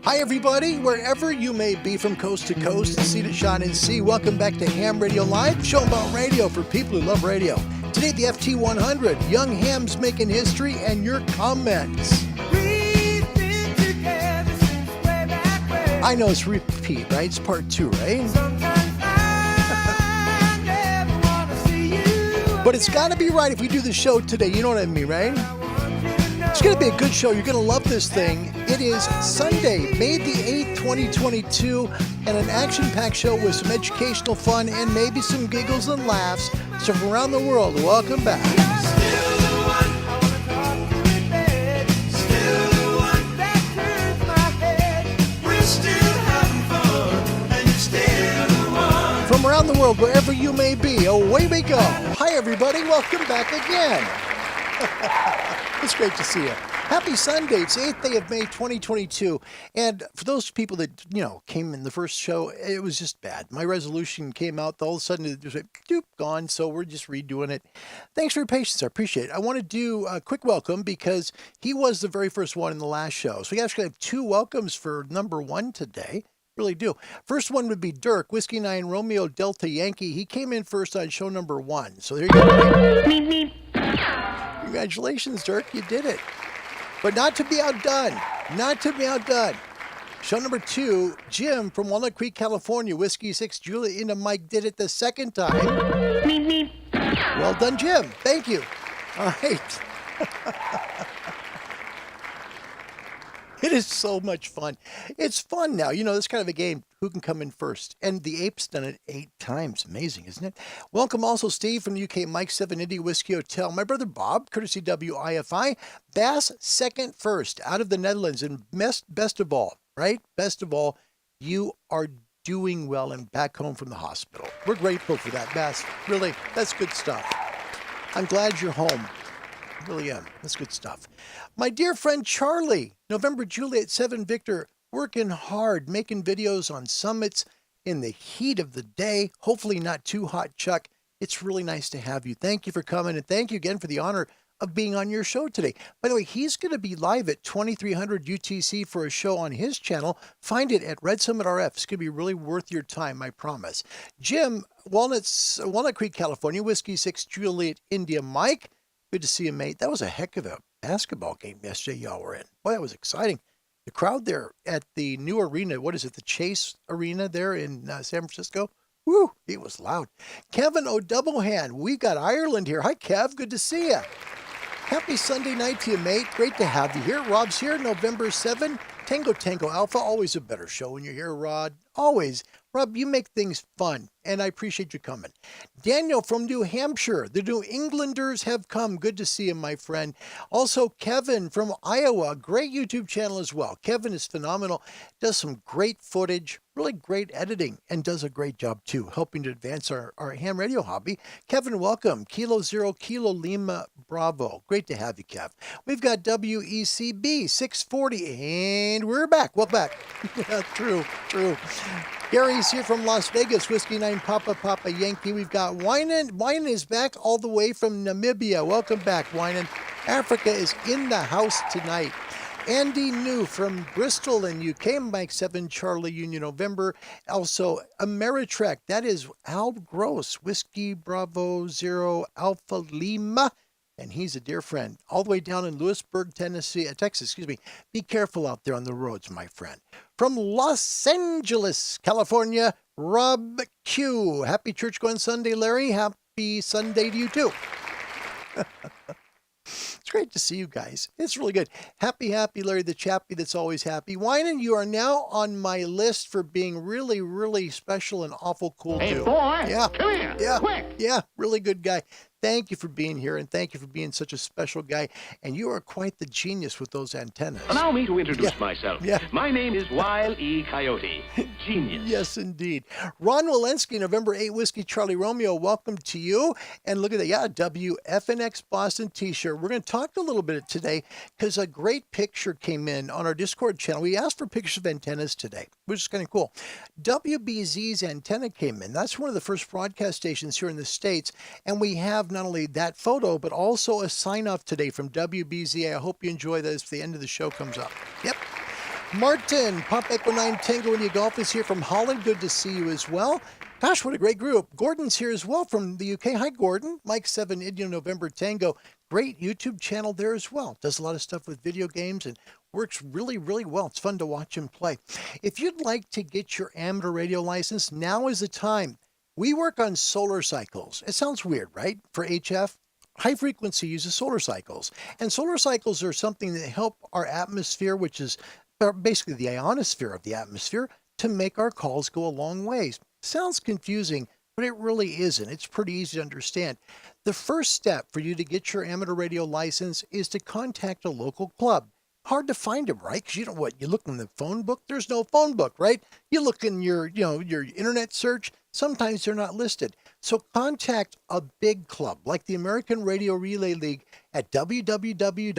Hi everybody, wherever you may be from coast to coast, sea to shine and sea, welcome back to Ham Radio Live, show about radio for people who love radio. Today the FT100, young hams making history, and your comments. We've been together since way back when. I know it's repeat, right? It's part 2, right? Sometimes I never wanna see you. But it's got to be right if we do the show today, you know what I mean, right? It's going to be a good show. You're going to love this thing. It is Sunday, May the 8th, 2022, and an action-packed show with some educational fun and maybe some giggles and laughs. So from around the world, welcome back. Still the one I wanna talk to in bed. Still the one that turns my head. We're still having fun, and you're still the one. From around the world, wherever you may be, away we go. Hi, everybody. Welcome back again. It's great to see you. Happy Sunday. It's the 8th day of May, 2022. And for those people that, came in the first show, it was just bad. My resolution came out. All of a sudden, it just went, doop, gone. So we're just redoing it. Thanks for your patience. I appreciate it. I want to do a quick welcome because he was the very first one in the last show. So we actually have 2 welcomes for number 1 today. Really do. First one would be Dirk, Whiskey 9 Romeo Delta Yankee. He came in first on show number 1. So there you go. Congratulations, Dirk. You did it. But not to be outdone. Not to be outdone. Show number 2, Jim from Walnut Creek, California. Whiskey 6 Julia into Mike did it the second time. Well done, Jim. Thank you. All right. It is so much fun. It's fun now. This kind of a game. Who can come in first? And the ape's done it 8 times. Amazing, isn't it? Welcome also Steve from the UK, Mike 7 Indy Whiskey Hotel. My brother Bob, courtesy WIFI. Bass second first out of the Netherlands. And best of all, right? Best of all, you are doing well and back home from the hospital. We're grateful for that, Bass. Really, that's good stuff. I'm glad you're home. Really am. That's good stuff. My dear friend Charlie, November Juliet 7 Victor, working hard, making videos on summits in the heat of the day. Hopefully not too hot, Chuck. It's really nice to have you. Thank you for coming, and thank you again for the honor of being on your show today. By the way, he's going to be live at 2300 UTC for a show on his channel. Find it at Red Summit RF. It's going to be really worth your time, I promise. Jim, Walnut Creek, California, Whiskey 6 Juliet India Mike. Good to see you, mate. That was a heck of a basketball game yesterday y'all were in. Boy, that was exciting. The crowd there at the new arena, what is it, the Chase Arena there in San Francisco? Woo, it was loud. Kevin O'Doublehand, we've got Ireland here. Hi, Kev. Good to see you. Happy Sunday night to you, mate. Great to have you here. Rob's here, November 7. Tango Alpha, always a better show when you're here, Rod. Always. Rob, you make things fun, and I appreciate you coming. Daniel from New Hampshire. The New Englanders have come. Good to see you, my friend. Also, Kevin from Iowa. Great YouTube channel as well. Kevin is phenomenal. Does some great footage, really great editing, and does a great job, too, helping to advance our ham radio hobby. Kevin, welcome. Kilo 0, Kilo Lima Bravo. Great to have you, Kev. We've got WECB 640, and we're back. Welcome back. Yeah, true. Gary's here from Las Vegas, Whiskey 9 Papa Yankee. We've got Winan. Winan is back all the way from Namibia. Welcome back, Winan. Africa is in the house tonight. Andy New from Bristol in UK, Mike 7 Charlie Union November. Also, Ameritrek, that is Al Gross, Whiskey Bravo 0 Alpha Lima. And he's a dear friend, all the way down in Lewisburg, Texas. Be careful out there on the roads, my friend. From Los Angeles, California, Rob Q. Happy church going Sunday, Larry. Happy Sunday to you, too. It's great to see you guys. It's really good. Happy, Larry the Chappy that's always happy. Winan, you are now on my list for being really, really special and awful cool, too. Hey, boy, yeah. come here, yeah. quick. Yeah, really good guy. Thank you for being here, and thank you for being such a special guy. And you are quite the genius with those antennas. Allow me to introduce myself. Yeah. My name is Wile E. Coyote. Genius. Yes, indeed. Ron Walensky, November 8, Whiskey Charlie Romeo, welcome to you. And look at that. Yeah, WFNX Boston t-shirt. We're going to talk a little bit today because a great picture came in on our Discord channel. We asked for pictures of antennas today, which is kind of cool. WBZ's antenna came in. That's one of the first broadcast stations here in the States. And we have not only that photo, but also a sign-off today from WBZ. I hope you enjoy this. The end of the show comes up. Yep. Martin, Pop Echo 9 Tango India Golf is here from Holland. Good to see you as well. Gosh, what a great group. Gordon's here as well from the UK. Hi, Gordon. Mike 7 India November Tango. Great YouTube channel there as well. Does a lot of stuff with video games and works really, really well. It's fun to watch him play. If you'd like to get your amateur radio license, now is the time. We work on solar cycles. It sounds weird, right? For HF, high frequency uses solar cycles. And solar cycles are something that help our atmosphere, which is basically the ionosphere of the atmosphere, to make our calls go a long ways. Sounds confusing, but it really isn't. It's pretty easy to understand. The first step for you to get your amateur radio license is to contact a local club. Hard to find them, right? Because you don't you look in the phone book, there's no phone book, right? You look in your internet search, sometimes they're not listed. So contact a big club like the American Radio Relay League at www.arrl.org.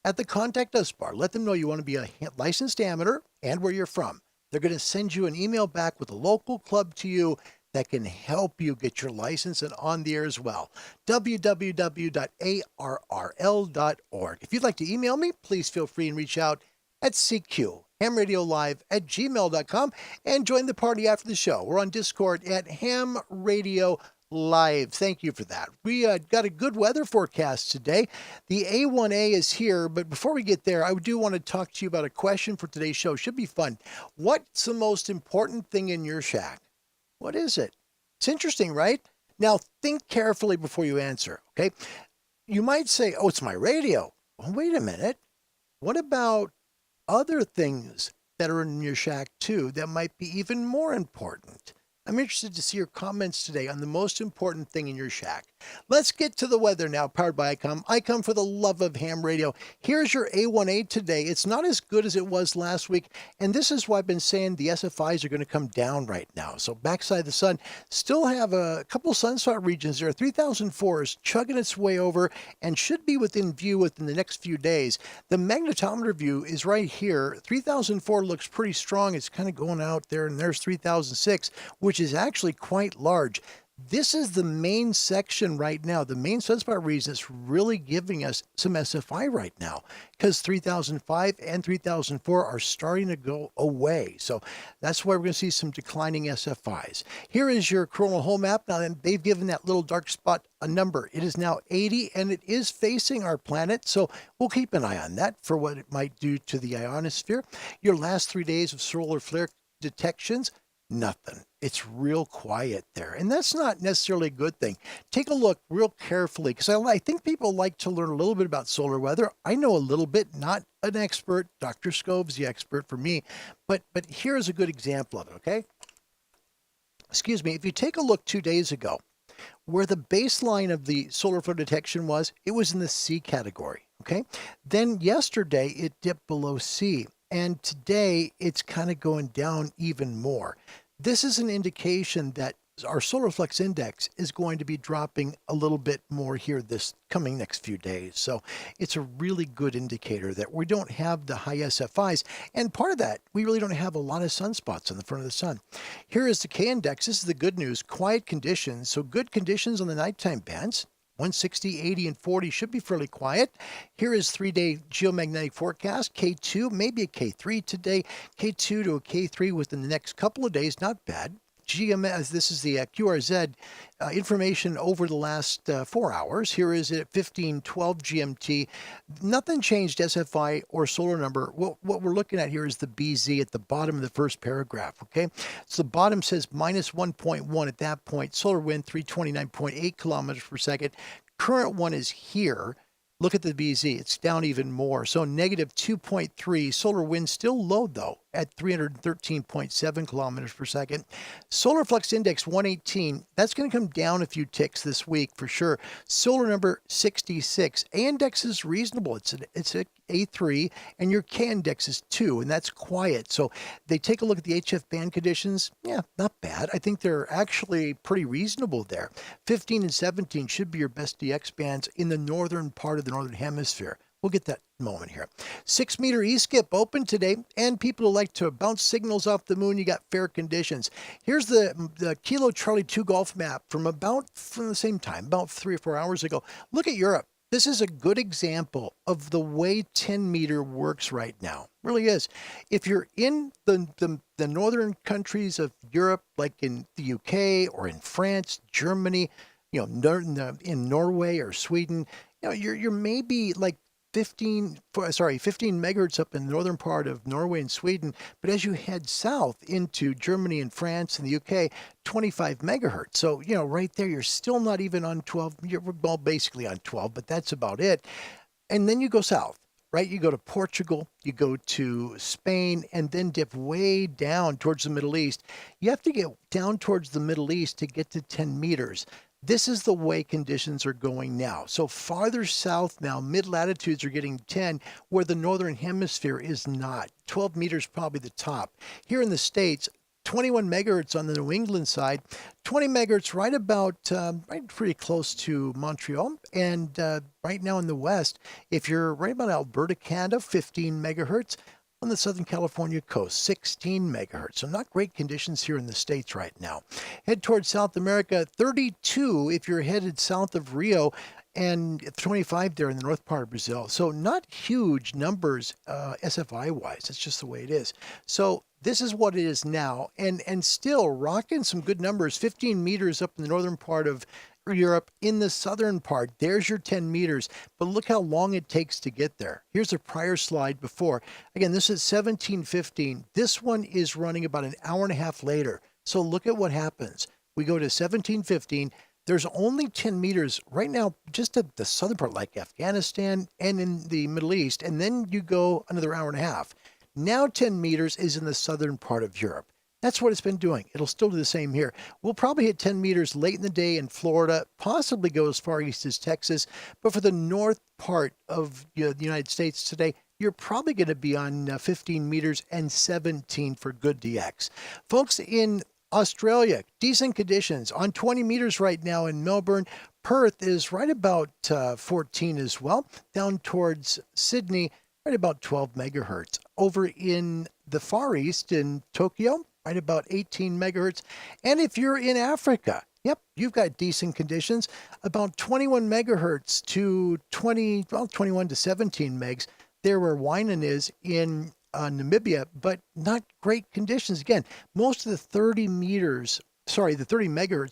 At the Contact Us bar, let them know you want to be a licensed amateur and where you're from. They're going to send you an email back with a local club to you that can help you get your license and on the air as well. www.arrl.org. If you'd like to email me, please feel free and reach out at cq@hamradiolive@gmail.com and join the party after the show. We're on Discord at Ham Radio Live. Thank you for that. We got a good weather forecast today. The A1A is here, but before we get there, I do want to talk to you about a question for today's show. Should be fun. What's the most important thing in your shack? What is it? It's interesting, right? Now, think carefully before you answer, okay? You might say, oh, it's my radio. Well, wait a minute. What about other things that are in your shack, too, that might be even more important? I'm interested to see your comments today on the most important thing in your shack. Let's get to the weather now, powered by ICOM. ICOM for the love of ham radio. Here's your A1A today. It's not as good as it was last week, and this is why I've been saying the SFIs are going to come down right now. So backside of the sun, still have a couple sunspot regions there. 3004 is chugging its way over and should be within view within the next few days. The magnetometer view is right here. 3004 looks pretty strong. It's kind of going out there, and there's 3006, which is actually quite large. This is the main section right now. The main sunspot region is really giving us some SFI right now because 3005 and 3004 are starting to go away. So that's why we're going to see some declining SFIs. Here is your coronal hole map. Now, they've given that little dark spot a number. It is now 80, and it is facing our planet. So we'll keep an eye on that for what it might do to the ionosphere. Your last 3 days of solar flare detections, nothing. It's real quiet there. And that's not necessarily a good thing. Take a look real carefully because I think people like to learn a little bit about solar weather. I know a little bit, not an expert. Dr. Scove's the expert for me. But here's a good example of it, okay? Excuse me. If you take a look 2 days ago, where the baseline of the solar flare detection was, it was in the C category, okay? Then yesterday, it dipped below C. And today, it's kind of going down even more. This is an indication that our solar flux index is going to be dropping a little bit more here this coming next few days. So it's a really good indicator that we don't have the high SFIs. And part of that, we really don't have a lot of sunspots on the front of the sun. Here is the K index. This is the good news. Quiet conditions. So good conditions on the nighttime bands. 160, 80, and 40 should be fairly quiet. Here is 3-day geomagnetic forecast. K2, maybe a K3 today. K2 to a K3 within the next couple of days. Not bad. GMS, this is the QRZ information over the last 4 hours. Here is it at 1512 GMT. Nothing changed SFI or solar number. What we're looking at here is the BZ at the bottom of the first paragraph, okay? So the bottom says minus 1.1 at that point. Solar wind 329.8 kilometers per second. Current one is here. Look at the BZ. It's down even more. So negative 2.3. Solar wind still low, though, at 313.7 kilometers per second. Solar flux index 118. That's going to come down a few ticks this week for sure. Solar number 66. A index is reasonable. It's a A3, and your K index is 2, and that's quiet. So they take a look at the HF band conditions. Yeah, not bad. I think they're actually pretty reasonable there. 15 and 17 should be your best DX bands in the northern part of the northern hemisphere. We'll get that moment here. 6-meter E-skip open today, and people who like to bounce signals off the moon, you got fair conditions. Here's the Kilo Charlie 2 golf map from the same time, about 3 or 4 hours ago. Look at Europe. This is a good example of the way 10 meter works right now. Really is. If you're in the northern countries of Europe, like in the UK or in France, Germany, in Norway or Sweden, you're maybe like 15 megahertz up in the northern part of Norway and Sweden. But as you head south into Germany and France and the UK, 25 megahertz. So, right there, you're still not even on 12. You're well, basically on 12, but that's about it. And then you go south, right? You go to Portugal, you go to Spain, and then dip way down towards the Middle East. You have to get down towards the Middle East to get to 10 meters. This is the way conditions are going now. So farther south now, mid-latitudes are getting 10, where the northern hemisphere is not. 12 meters probably the top. Here in the States, 21 megahertz on the New England side, 20 megahertz right pretty close to Montreal. And right now in the West, if you're right about Alberta, Canada, 15 megahertz. On the Southern California coast, 16 megahertz. So not great conditions here in the States right now. Head towards South America, 32 if you're headed south of Rio, and 25 there in the north part of Brazil. So not huge numbers SFI-wise. That's just the way it is. So this is what it is now, and still rocking some good numbers. 15 meters up in the northern part of Europe. In the southern part, there's your 10 meters, but look how long it takes to get there. Here's a prior slide before. Again, this is 1715. This one is running about an hour and a half later. So look at what happens. We go to 1715. There's only 10 meters right now, just at the southern part, like Afghanistan and in the Middle East, and then you go another hour and a half. Now 10 meters is in the southern part of Europe. That's what it's been doing. It'll still do the same here. We'll probably hit 10 meters late in the day in Florida, possibly go as far east as Texas. But for the north part of the United States today, you're probably going to be on 15 meters and 17 for good DX. Folks in Australia, decent conditions on 20 meters right now in Melbourne. Perth is right about 14 as well. Down towards Sydney, right about 12 megahertz. Over in the Far East in Tokyo, right about 18 megahertz. And if you're in Africa, yep, you've got decent conditions, about 21 megahertz to 21 to 17 megs there where Winan is in Namibia, but not great conditions. Again, most of the 30 megahertz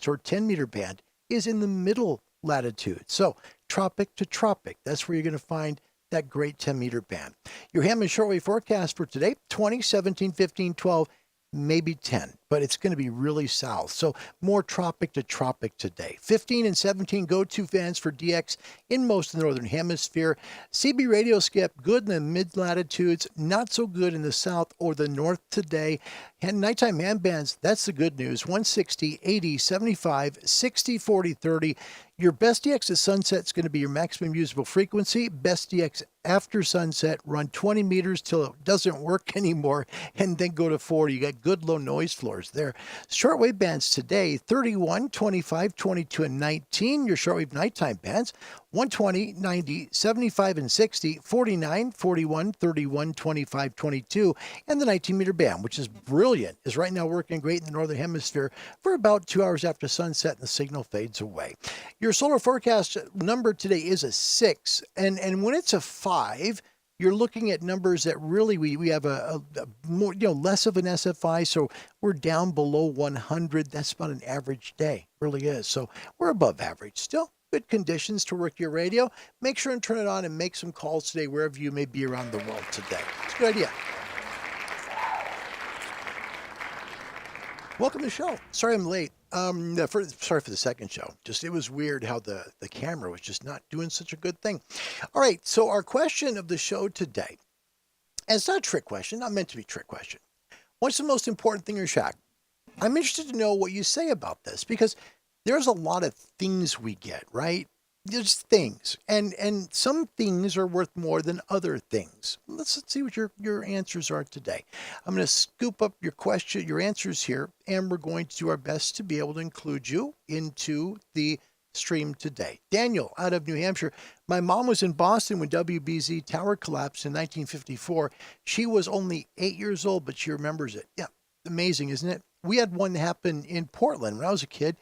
or 10 meter band is in the middle latitude. So tropic to tropic, that's where you're going to find that great 10 meter band. Your ham and shortwave forecast for today, 20, 17, 15, 12, maybe 10, but it's going to be really south. So more tropic to tropic today. 15 and 17 go-to bands for DX in most of the northern hemisphere. CB radio skip, good in the mid-latitudes, not so good in the south or the north today. And nighttime hand bands, that's the good news. 160, 80, 75, 60, 40, 30. Your best DX at sunset is going to be your maximum usable frequency. Best DX after sunset, run 20 meters till it doesn't work anymore, and then go to 40. You got good low noise floors there. Shortwave bands today, 31, 25, 22, and 19. Your shortwave nighttime bands, 120, 90, 75, and 60, 49, 41, 31, 25, 22, and the 19-meter band, which is brilliant, is right now working great in the northern hemisphere for about 2 hours after sunset and the signal fades away. Your solar forecast number today is a 6, and when it's a 5, you're looking at numbers that really we have a more less of an SFI, so we're down below 100. That's about an average day, really is. So we're above average still. Good conditions to work your radio. Make sure and turn it on and make some calls today wherever you may be around the world today. It's a good idea. Welcome to the show. Sorry I'm late. Sorry for the second show. Just it was weird how the camera was just not doing such a good thing. All right, so our question of the show today, and it's not a trick question, not meant to be a trick question. What's the most important thing in your shack? I'm interested to know what you say about this because there's a lot of things we get, right? There's things, and some things are worth more than other things. Let's see what your answers are today. I'm going to scoop up your answers here, and we're going to do our best to be able to include you into the stream today. Daniel out of New Hampshire. My mom was in Boston when WBZ Tower collapsed in 1954. She was only 8 years old, but she remembers it. Yeah, amazing, isn't it? We had one happen in Portland when I was a kid.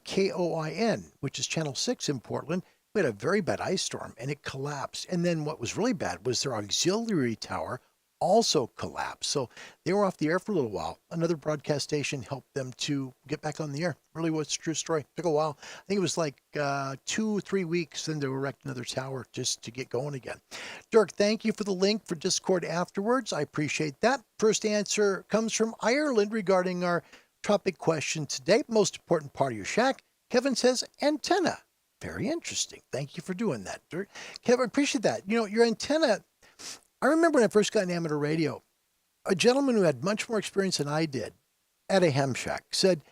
KOIN, which is Channel 6 in Portland, We had a very bad ice storm and it collapsed. And then what was really bad was their auxiliary tower also collapsed. So they were off the air for a little while. Another broadcast station helped them to get back on the air. Really was a true story. Took a while. I think it was like 2-3 weeks. Then they erected another tower just to get going again. Dirk, thank you for the link for Discord afterwards. I appreciate that. First answer comes from Ireland regarding our topic question today. Most important part of your shack. Kevin says antenna. Very interesting. Thank you for doing that, Dirk. Kevin, I appreciate that. You know, your antenna, I remember when I first got in amateur radio, a gentleman who had much more experience than I did at a ham shack said,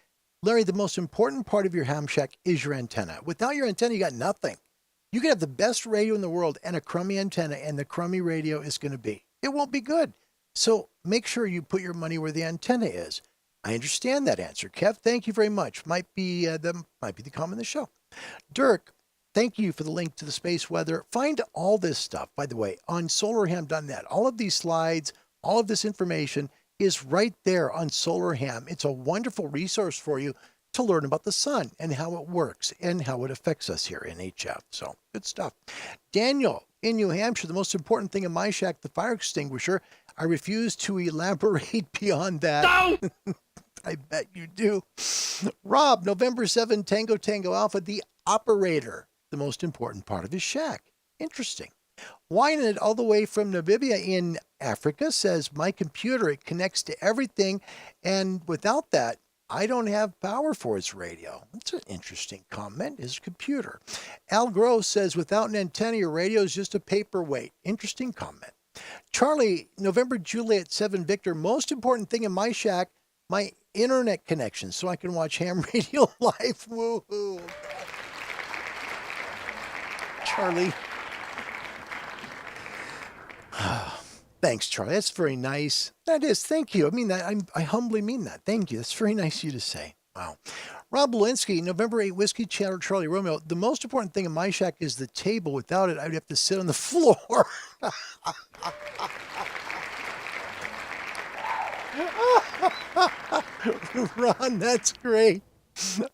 Larry, the most important part of your ham shack is your antenna. Without your antenna, you got nothing. You can have the best radio in the world and a crummy antenna, and the crummy radio is going to be. It won't be good. So make sure you put your money where the antenna is. I understand that answer, Kev. Thank you very much. Might be the comment of the show. Dirk, thank you for the link to the space weather. Find all this stuff, by the way, on solarham.net. All of these slides, all of this information is right there on SolarHam. It's a wonderful resource for you to learn about the sun and how it works and how it affects us here in HF. So good stuff. Daniel, in New Hampshire, the most important thing in my shack, the fire extinguisher. I refuse to elaborate beyond that. No! I bet you do. Rob, November 7, Tango Tango Alpha, the operator, the most important part of his shack. Interesting. Wynand, all the way from Namibia in Africa, says, my computer, it connects to everything, and without that, I don't have power for his radio. That's an interesting comment, his computer. Al Gross says, without an antenna, your radio is just a paperweight. Interesting comment. Charlie, November Juliet 7 Victor, most important thing in my shack, my internet connection, so I can watch ham radio live. Woohoo. Charlie. Thanks, Charlie. That's very nice. That is. Thank you. I mean that. I humbly mean that. Thank you. That's very nice of you to say. Wow. Rob Lewinsky, November 8 Whiskey Charlie Romeo. The most important thing in my shack is the table. Without it, I'd have to sit on the floor. Ron, that's great.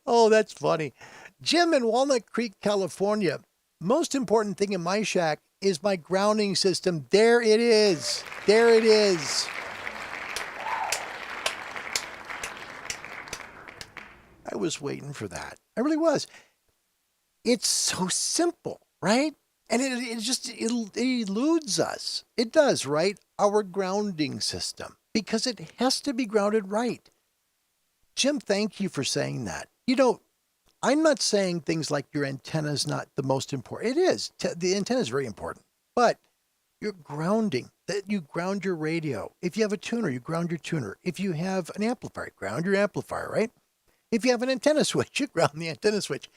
Oh, that's funny. Jim in Walnut Creek, California. Most important thing in my shack is my grounding system. There it is. There it is. I was waiting for that. I really was. It's so simple, right? And it eludes us. It does, right? Our grounding system, because it has to be grounded right. Jim, thank you for saying that. You know, I'm not saying things like your antenna is not the most important. It is. The antenna is very important. But your grounding, that you ground your radio. If you have a tuner, you ground your tuner. If you have an amplifier, ground your amplifier, right? If you have an antenna switch, you ground the antenna switch.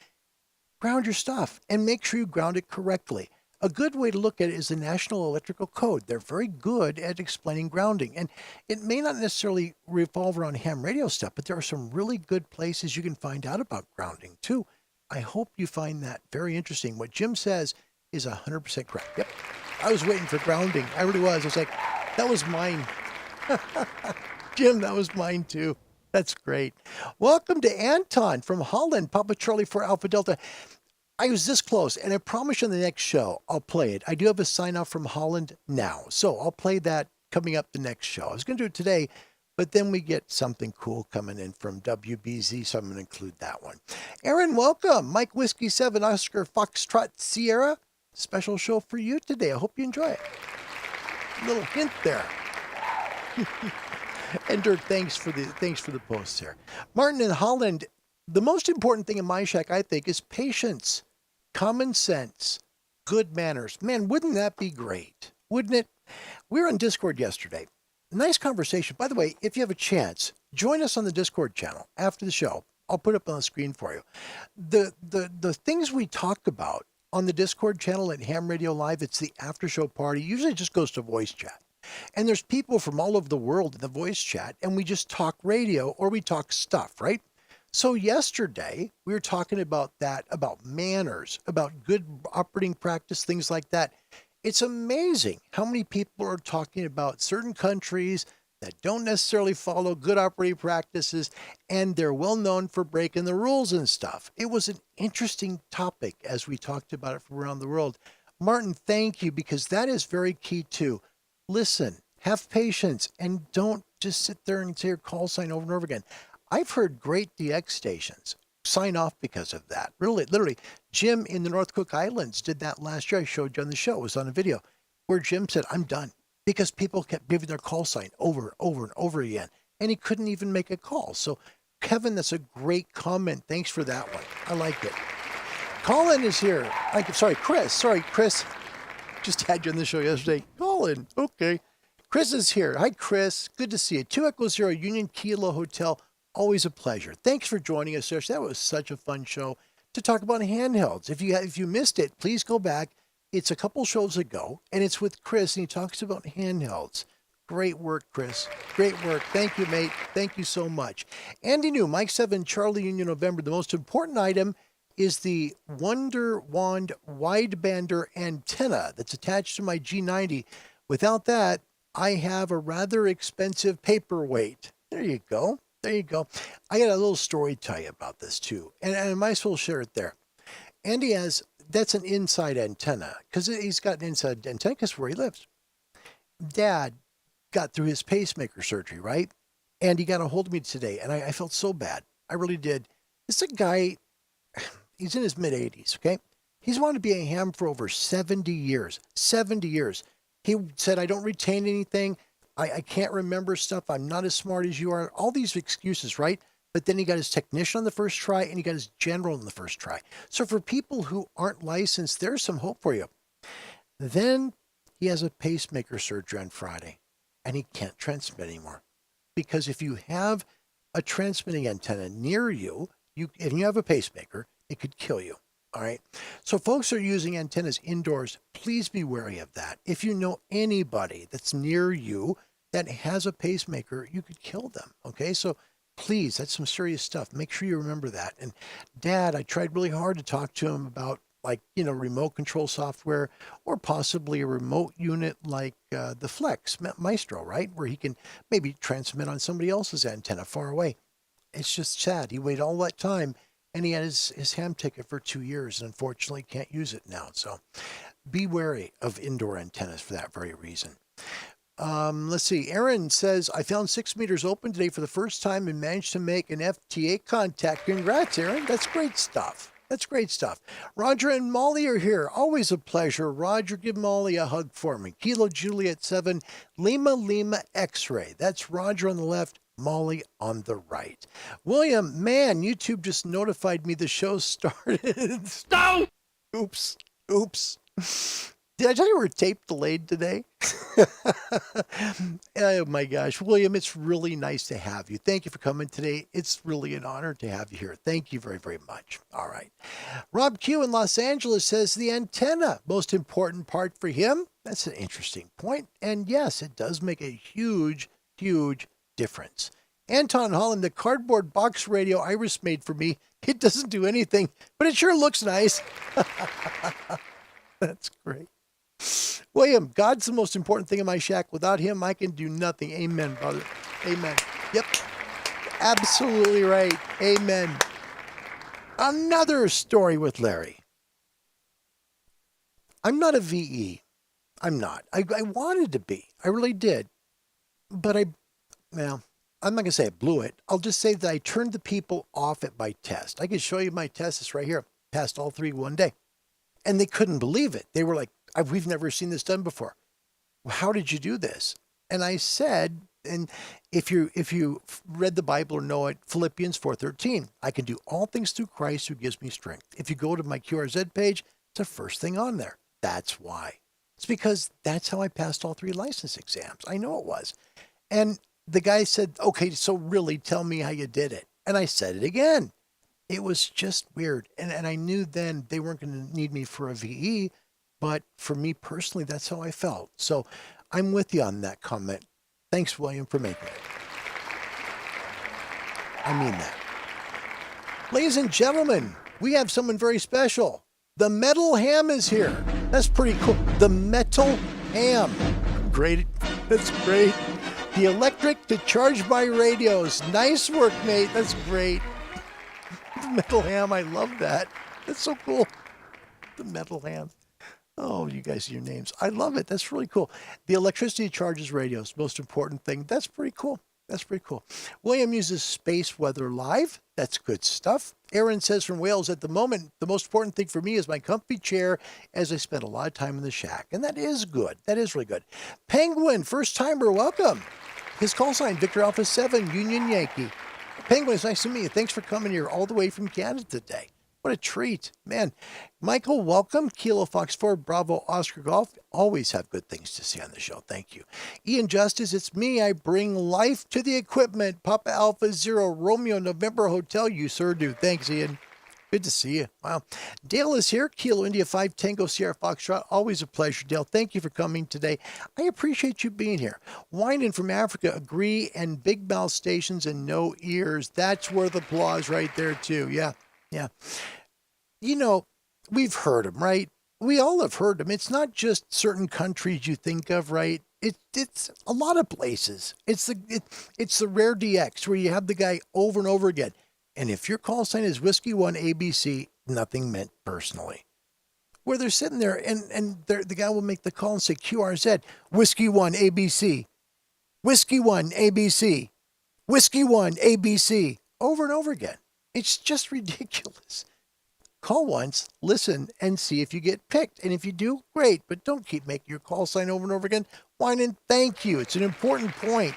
Ground your stuff and make sure you ground it correctly. A good way to look at it is the National Electrical Code. They're very good at explaining grounding. And it may not necessarily revolve around ham radio stuff, but there are some really good places you can find out about grounding too. I hope you find that very interesting. What Jim says is 100% correct. Yep. I was waiting for grounding. I really was. I was like, that was mine. Jim, that was mine too. That's great. Welcome to Anton from Holland, Papa Charlie for Alpha Delta. I was this close, and I promise you on the next show, I'll play it. I do have a sign off from Holland now, so I'll play that coming up the next show. I was going to do it today, but then we get something cool coming in from WBZ, so I'm going to include that one. Aaron, welcome. Mike Whiskey 7, Oscar Foxtrot Sierra. Special show for you today. I hope you enjoy it. A little hint there. And Dirk, thanks for the posts here. Martin in Holland, the most important thing in my shack, I think, is patience, common sense, good manners. Man, wouldn't that be great? Wouldn't it? We were on Discord yesterday. Nice conversation. By the way, if you have a chance, join us on the Discord channel after the show. I'll put it up on the screen for you. The things we talk about on the Discord channel at Ham Radio Live, it's the after show party. Usually it just goes to voice chat. And there's people from all over the world in the voice chat, and we just talk radio or we talk stuff, right? So yesterday we were talking about that, about manners, about good operating practice, things like that. It's amazing how many people are talking about certain countries, that don't necessarily follow good operating practices, and they're well known for breaking the rules and stuff. It was an interesting topic as we talked about it from around the world. Martin, thank you, because that is very key too. Listen, have patience, and don't just sit there and say your call sign over and over again. I've heard great DX stations sign off because of that. Really, literally, Jim in the North Cook Islands did that last year. I showed you on the show. It was on a video where Jim said, I'm done, because people kept giving their call sign over and over again, and he couldn't even make a call. So, Kevin, that's a great comment. Thanks for that one. I like it. Colin is here. Chris. Sorry, Chris. Just had you on the show yesterday. Colin. Okay. Chris is here. Hi, Chris. Good to see you. 2 Echo Zero Union Kilo Hotel. Always a pleasure. Thanks for joining us, Serge. That was such a fun show to talk about handhelds. If you missed it, please go back. It's a couple shows ago, and it's with Chris, and he talks about handhelds. Great work, Chris. Great work. Thank you, mate. Thank you so much. Andy New, Mike 7, Charlie Union November. The most important item is the Wonder Wand widebander antenna that's attached to my G90. Without that, I have a rather expensive paperweight. There you go. There you go. I got a little story to tell you about this too, and I might as well share it there. Andy that's an inside antenna, because he's got an inside antenna because where he lives. Dad got through his pacemaker surgery, right? And he got a hold of me today, and I felt so bad. I really did. This is a guy, he's in his mid-80s, okay? He's wanted to be a ham for over 70 years. 70 years. He said, I don't retain anything. I can't remember stuff. I'm not as smart as you are. All these excuses, right? But then he got his technician on the first try, and he got his general on the first try. So for people who aren't licensed, there's some hope for you. Then he has a pacemaker surgery on Friday, and he can't transmit anymore. Because if you have a transmitting antenna near you, and you have a pacemaker, it could kill you. All right. So folks are using antennas indoors. Please be wary of that. If you know anybody that's near you that has a pacemaker, you could kill them. Okay. So please, that's some serious stuff. Make sure you remember that. And Dad, I tried really hard to talk to him about remote control software, or possibly a remote unit like the Flex Maestro, right? Where he can maybe transmit on somebody else's antenna far away. It's just sad. He waited all that time, and he had his ham ticket for 2 years, and unfortunately can't use it now. So be wary of indoor antennas for that very reason. Let's see. Aaron says, I found 6 meters open today for the first time and managed to make an FTA contact. Congrats, Aaron. That's great stuff. That's great stuff. Roger and Molly are here. Always a pleasure. Roger, give Molly a hug for me. Kilo Juliet 7, Lima X-ray. That's Roger on the left, Molly on the right. William, man, YouTube just notified me the show started. No! Oops. Did I tell you we're tape delayed today? Oh my gosh. William, it's really nice to have you. Thank you for coming today. It's really an honor to have you here. Thank you very, very much. All right. Rob Q in Los Angeles says the antenna, most important part for him. That's an interesting point. And yes, it does make a huge difference. Anton Holland, the cardboard box radio Iris made for me. It doesn't do anything, but it sure looks nice. That's great. William, God's the most important thing in my shack. Without him, I can do nothing. Amen, brother. Amen. Yep. Absolutely right. Amen. Another story with Larry. I'm not a VE. I'm not. I wanted to be. I really did. But I'm not going to say I blew it. I'll just say that I turned the people off at my test. I can show you my test. It's right here. Passed all 3 one day. And they couldn't believe it. They were like, we've never seen this done before. How did you do this? And I said, and if you read the Bible or know it, Philippians 4:13, I can do all things through Christ who gives me strength. If you go to my QRZ page, it's the first thing on there. That's why. It's because that's how I passed all 3 license exams. I know it was. And the guy said, okay, so really tell me how you did it. And I said it again. It was just weird. And I knew then they weren't going to need me for a VE, but for me personally, that's how I felt. So I'm with you on that comment. Thanks, William, for making it. I mean that. Ladies and gentlemen, we have someone very special. The Metal Ham is here. That's pretty cool. The Metal Ham. Great. That's great. The electric to charge my radios. Nice work, mate. That's great. The metal ham, I love that. That's so cool. The metal ham. Oh, you guys, your names. I love it. That's really cool. The electricity charges radios. Most important thing. That's pretty cool. That's pretty cool. William uses Space Weather Live. That's good stuff. Aaron says from Wales, at the moment, the most important thing for me is my comfy chair as I spend a lot of time in the shack. And that is good. That is really good. Penguin, first timer, welcome. His call sign, Victor Alpha 7, Union Yankee. Penguin, it's nice to meet you. Thanks for coming here all the way from Canada today. What a treat, man. Michael, welcome. Kilo Fox 4, Bravo, Oscar Golf. Always have good things to say on the show. Thank you. Ian Justice, it's me. I bring life to the equipment. Papa Alpha 0, Romeo, November Hotel. You sir do. Thanks, Ian. Good to see you. Wow. Dale is here. Kilo India 5, Tango Sierra Foxtrot. Always a pleasure, Dale. Thank you for coming today. I appreciate you being here. Winding from Africa, agree, and big mouth stations and no ears. That's worth applause right there, too. Yeah. Yeah. You know, we've heard them, right? We all have heard them. It's not just certain countries you think of, right? It's a lot of places. It's the rare DX where you have the guy over and over again. And if your call sign is Whiskey 1 ABC, nothing meant personally. Where they're sitting there and the guy will make the call and say QRZ, Whiskey 1 ABC, Whiskey 1 ABC, Whiskey 1 ABC, over and over again. It's just ridiculous. Call once, listen, and see if you get picked. And if you do, great. But don't keep making your call sign over and over again. Whine and thank you. It's an important point.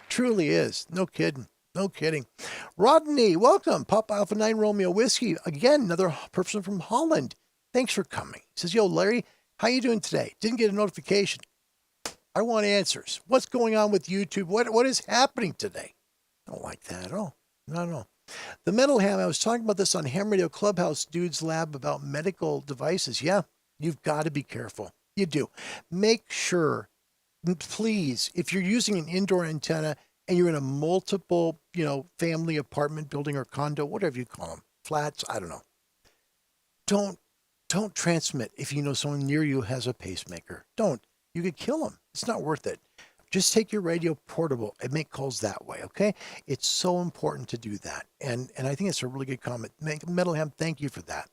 Truly is. No kidding. No kidding. Rodney, welcome. Papa Alpha 9 Romeo Whiskey. Again, another person from Holland. Thanks for coming. He says, yo, Larry, how you doing today? Didn't get a notification. I want answers. What's going on with YouTube? What is happening today? I don't like that at all. Not at all. The metal ham, I was talking about this on Ham Radio Clubhouse Dude's Lab about medical devices. Yeah, you've got to be careful. You do. Make sure, please, if you're using an indoor antenna and you're in a multiple, family apartment building or condo, whatever you call them, flats, I don't know. Don't transmit if you know someone near you has a pacemaker. Don't. You could kill them. It's not worth it. Just take your radio portable and make calls that way, okay? It's so important to do that. And I think it's a really good comment. Metal Ham, thank you for that.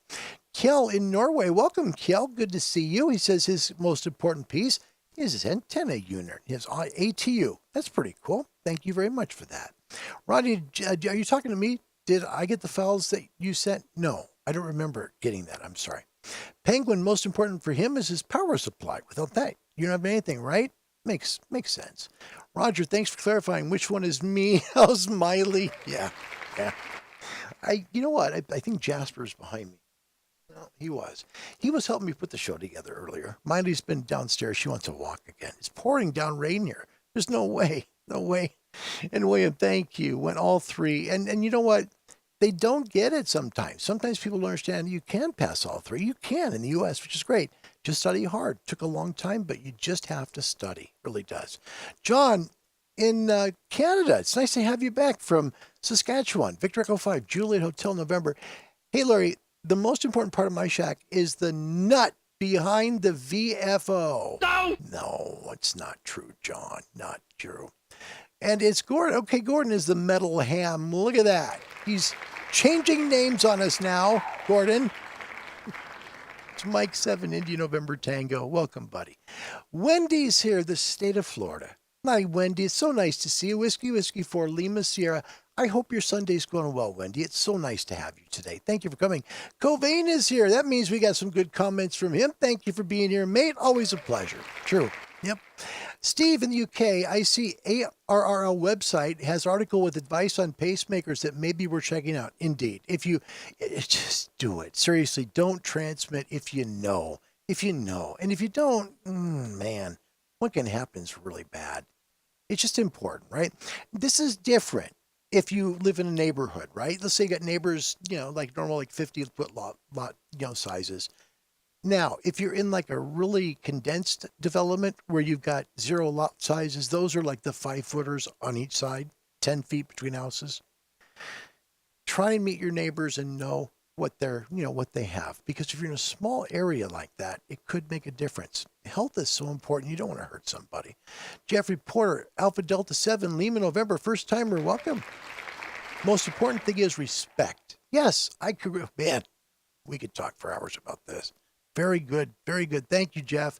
Kjell in Norway, welcome, Kjell. Good to see you. He says his most important piece is his antenna unit, his ATU. That's pretty cool. Thank you very much for that. Rodney, are you talking to me? Did I get the files that you sent? No, I don't remember getting that. I'm sorry. Penguin, most important for him is his power supply. Without that, you don't have anything, right? Makes sense. Roger, thanks for clarifying which one is me. How's Miley? Yeah. You know what? I think Jasper's behind me. No, he was. He was helping me put the show together earlier. Miley's been downstairs. She wants to walk again. It's pouring down rain here. There's no way. No way. And William, thank you. Went all three. And you know what? They don't get it sometimes. Sometimes people don't understand you can pass all three. You can in the U.S., which is great. Just study hard. Took a long time, but you just have to study. It really does. John, in Canada, it's nice to have you back from Saskatchewan. Victor Echo 5, Juliet Hotel, November. Hey, Larry, the most important part of my shack is the nut behind the VFO. No, it's not true, John. Not true. And it's Gordon. Okay, Gordon is the metal ham. Look at that. He's changing names on us now, Gordon. It's Mike 7, India November Tango. Welcome, buddy. Wendy's here, the state of Florida. Hi, Wendy. It's so nice to see you. Whiskey 4, Lima Sierra. I hope your Sunday's going well, Wendy. It's so nice to have you today. Thank you for coming. Covain is here. That means we got some good comments from him. Thank you for being here, mate. Always a pleasure. True. Yep. Steve in the UK, I see ARRL website has article with advice on pacemakers that maybe we're checking out. Indeed. If you just do it. Seriously, don't transmit if you know. If you know. And if you don't, man, what can happen is really bad. It's just important, right? This is different if you live in a neighborhood, right? Let's say you got neighbors, like normal, like 50-foot lot, sizes. Now, if you're in like a really condensed development where you've got 0 lot sizes, those are like the 5-footers on each side, 10 feet between houses. Try and meet your neighbors and know what what they have, because if you're in a small area like that, it could make a difference. Health is so important. You don't want to hurt somebody. Jeffrey Porter, Alpha Delta 7, Lima, November, first timer, welcome. Most important thing is respect. Yes, man, we could talk for hours about this. Very good. Very good. Thank you, Jeff.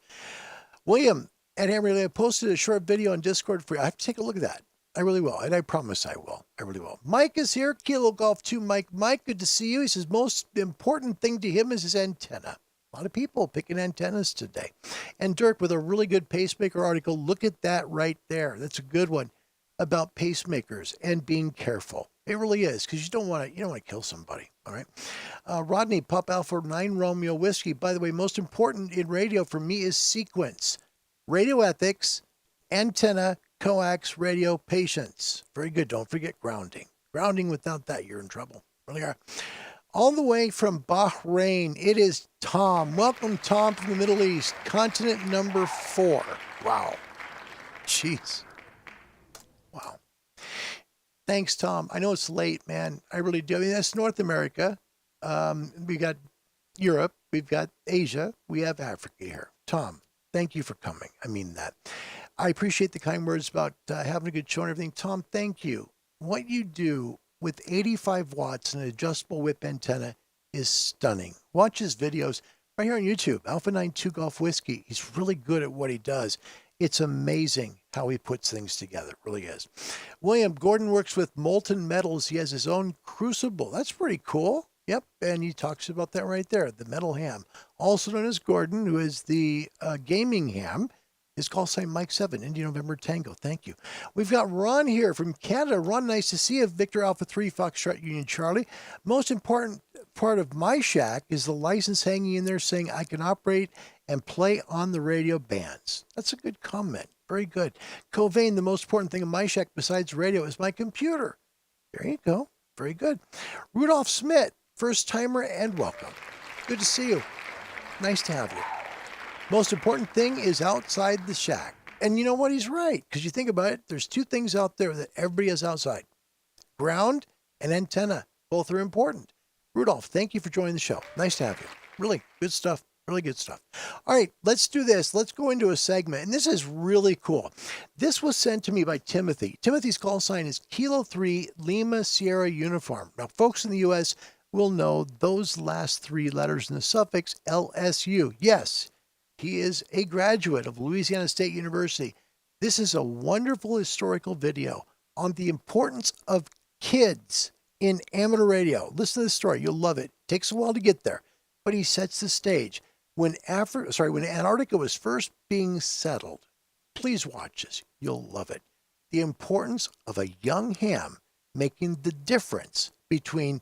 William at Hammerly, I posted a short video on Discord for you. I have to take a look at that. I really will. And I promise I will. I really will. Mike is here. Kilo Golf 2. Mike, good to see you. He says most important thing to him is his antenna. A lot of people picking antennas today. And Dirk with a really good pacemaker article. Look at that right there. That's a good one about pacemakers and being careful. It really is, because you don't want to kill somebody. All right. Rodney, Pop Alpha 9 Romeo Whiskey. By the way, most important in radio for me is sequence. Radio ethics, antenna, coax, radio, patience. Very good. Don't forget grounding. Grounding, without that, you're in trouble. Really are. All the way from Bahrain, it is Tom. Welcome, Tom, from the Middle East. Continent number 4. Wow. Jeez. Wow. Thanks, Tom. I know it's late, man. I really do. I mean, that's North America. We got Europe. We've got Asia. We have Africa here. Tom, thank you for coming. I mean that. I appreciate the kind words about having a good show and everything. Tom, thank you. What you do with 85 watts and an adjustable whip antenna is stunning. Watch his videos right here on YouTube, Alpha 92 Golf Whiskey. He's really good at what he does. It's amazing how he puts things together. It really is. William Gordon works with molten metals. He has his own crucible. That's pretty cool. Yep, and he talks about that right there, the metal ham. Also known as Gordon, who is the gaming ham. His call sign Mike 7, India November Tango. Thank you. We've got Ron here from Canada. Ron, nice to see you. Victor Alpha 3, Foxtrot Union Charlie. Most important part of my shack is the license hanging in there saying I can operate and play on the radio bands. That's a good comment. Very good. Covain, the most important thing in my shack besides radio is my computer. There you go. Very good. Rudolph Smith, first timer and welcome. Good to see you. Nice to have you. Most important thing is outside the shack. And you know what? He's right. Because you think about it, there's two things out there that everybody has outside. Ground and antenna. Both are important. Rudolph, thank you for joining the show. Nice to have you. Really good stuff. Really good stuff. All right, let's do this. Let's go into a segment. And this is really cool. This was sent to me by Timothy. Timothy's call sign is Kilo 3 Lima Sierra Uniform. Now, folks in the U.S. will know those last three letters in the suffix LSU. Yes, he is a graduate of Louisiana State University. This is a wonderful historical video on the importance of kids in amateur radio. Listen to this story. You'll love it. Takes a while to get there, but he sets the stage. When Antarctica was first being settled, please watch this. You'll love it. The importance of a young ham making the difference between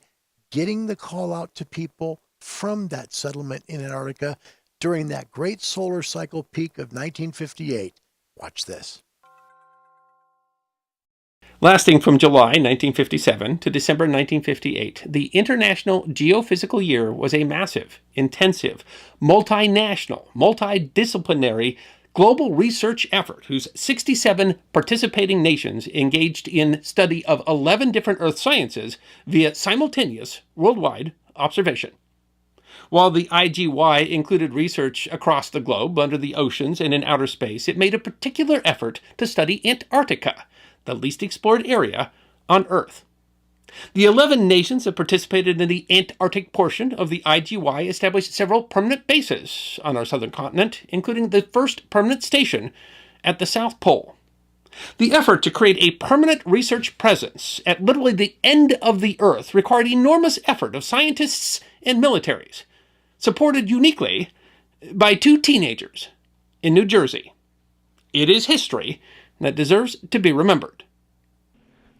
getting the call out to people from that settlement in Antarctica during that great solar cycle peak of 1958. Watch this. Lasting from July 1957 to December 1958, the International Geophysical Year was a massive, intensive, multinational, multidisciplinary global research effort whose 67 participating nations engaged in study of 11 different earth sciences via simultaneous worldwide observation. While the IGY included research across the globe, under the oceans, and in outer space, it made a particular effort to study Antarctica, the least explored area on Earth. The 11 nations that participated in the Antarctic portion of the IGY established several permanent bases on our southern continent, including the first permanent station at the South Pole. The effort to create a permanent research presence at literally the end of the Earth required enormous effort of scientists and militaries, supported uniquely by two teenagers in New Jersey. It is history that deserves to be remembered.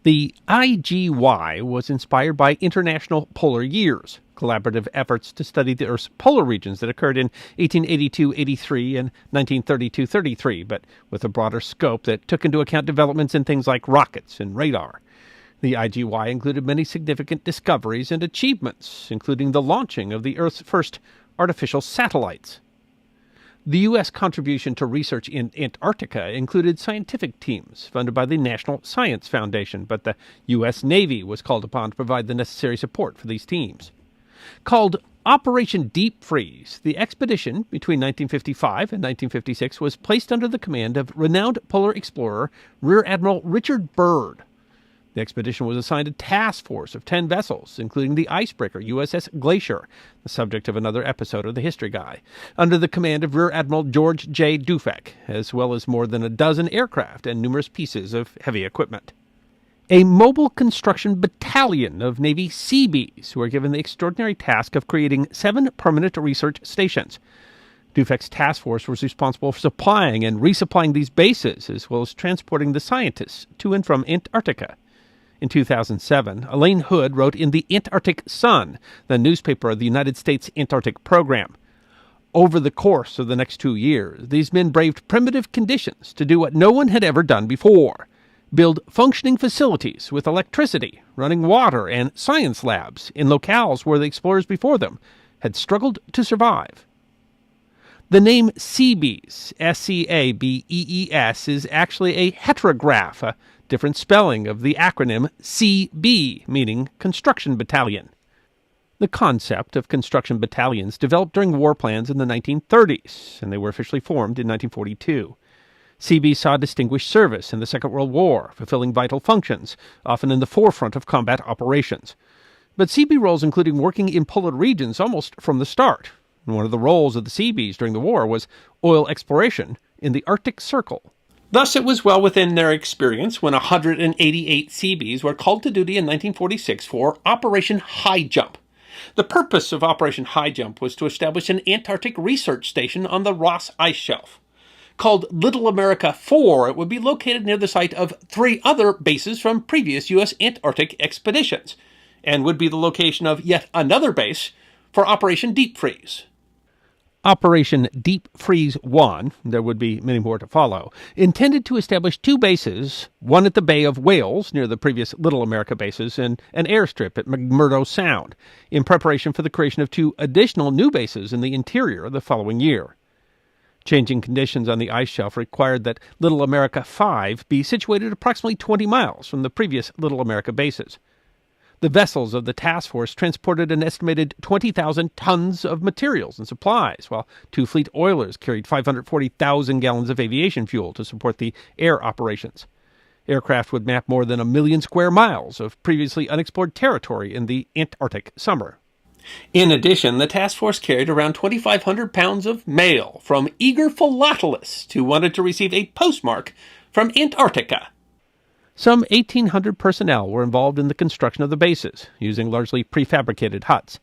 The IGY was inspired by International Polar Years, collaborative efforts to study the Earth's polar regions that occurred in 1882-83 and 1932-33, but with a broader scope that took into account developments in things like rockets and radar. The IGY included many significant discoveries and achievements, including the launching of the Earth's first artificial satellites. The U.S. contribution to research in Antarctica included scientific teams funded by the National Science Foundation, but the U.S. Navy was called upon to provide the necessary support for these teams. Called Operation Deep Freeze, the expedition between 1955 and 1956 was placed under the command of renowned polar explorer Rear Admiral Richard Byrd. The expedition was assigned a task force of 10 vessels, including the icebreaker USS Glacier, the subject of another episode of The History Guy, under the command of Rear Admiral George J. Dufek, as well as more than a dozen aircraft and numerous pieces of heavy equipment. A mobile construction battalion of Navy Seabees who were given the extraordinary task of creating 7 permanent research stations. Dufek's task force was responsible for supplying and resupplying these bases, as well as transporting the scientists to and from Antarctica. In 2007, Elaine Hood wrote in the Antarctic Sun, the newspaper of the United States Antarctic Program. Over the course of the next 2 years, these men braved primitive conditions to do what no one had ever done before: build functioning facilities with electricity, running water, and science labs in locales where the explorers before them had struggled to survive. The name Seabees, S-C-A-B-E-E-S, is actually a heterograph, a different spelling of the acronym CB, meaning Construction Battalion. The concept of construction battalions developed during war plans in the 1930s, and they were officially formed in 1942. CB saw distinguished service in the Second World War, fulfilling vital functions, often in the forefront of combat operations. But CB roles included working in polar regions almost from the start. And one of the roles of the Seabees during the war was oil exploration in the Arctic Circle. Thus, it was well within their experience when 188 Seabees were called to duty in 1946 for Operation High Jump. The purpose of Operation High Jump was to establish an Antarctic research station on the Ross Ice Shelf. Called Little America 4, it would be located near the site of 3 other bases from previous U.S. Antarctic expeditions, and would be the location of yet another base for Operation Deep Freeze. Operation Deep Freeze 1, there would be many more to follow, intended to establish 2 bases, one at the Bay of Whales, near the previous Little America bases, and an airstrip at McMurdo Sound, in preparation for the creation of 2 additional new bases in the interior the following year. Changing conditions on the ice shelf required that Little America 5 be situated approximately 20 miles from the previous Little America bases. The vessels of the task force transported an estimated 20,000 tons of materials and supplies, while 2 fleet oilers carried 540,000 gallons of aviation fuel to support the air operations. Aircraft would map more than 1 million square miles of previously unexplored territory in the Antarctic summer. In addition, the task force carried around 2,500 pounds of mail from eager philatelists who wanted to receive a postmark from Antarctica. Some 1,800 personnel were involved in the construction of the bases, using largely prefabricated huts.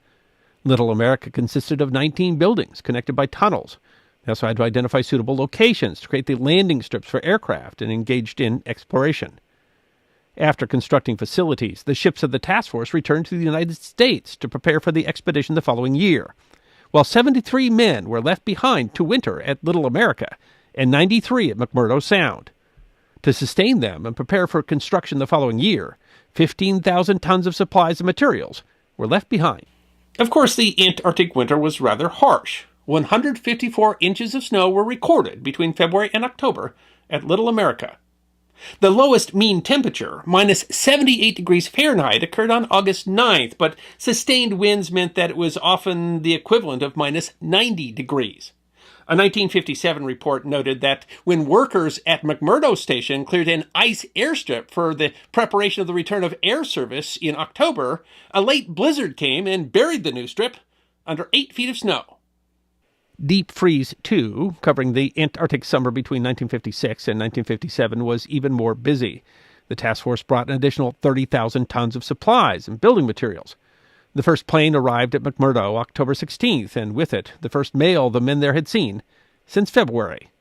Little America consisted of 19 buildings connected by tunnels. They also had to identify suitable locations to create the landing strips for aircraft and engaged in exploration. After constructing facilities, the ships of the task force returned to the United States to prepare for the expedition the following year, while 73 men were left behind to winter at Little America and 93 at McMurdo Sound. To sustain them and prepare for construction the following year, 15,000 tons of supplies and materials were left behind. Of course, the Antarctic winter was rather harsh. 154 inches of snow were recorded between February and October at Little America. The lowest mean temperature, minus 78 degrees Fahrenheit, occurred on August 9th, but sustained winds meant that it was often the equivalent of minus 90 degrees. A 1957 report noted that when workers at McMurdo Station cleared an ice airstrip for the preparation of the return of air service in October, a late blizzard came and buried the new strip under 8 feet of snow. Deep Freeze 2, covering the Antarctic summer between 1956 and 1957, was even more busy. The task force brought an additional 30,000 tons of supplies and building materials. The first plane arrived at McMurdo October 16th, and with it, the first mail the men there had seen since February.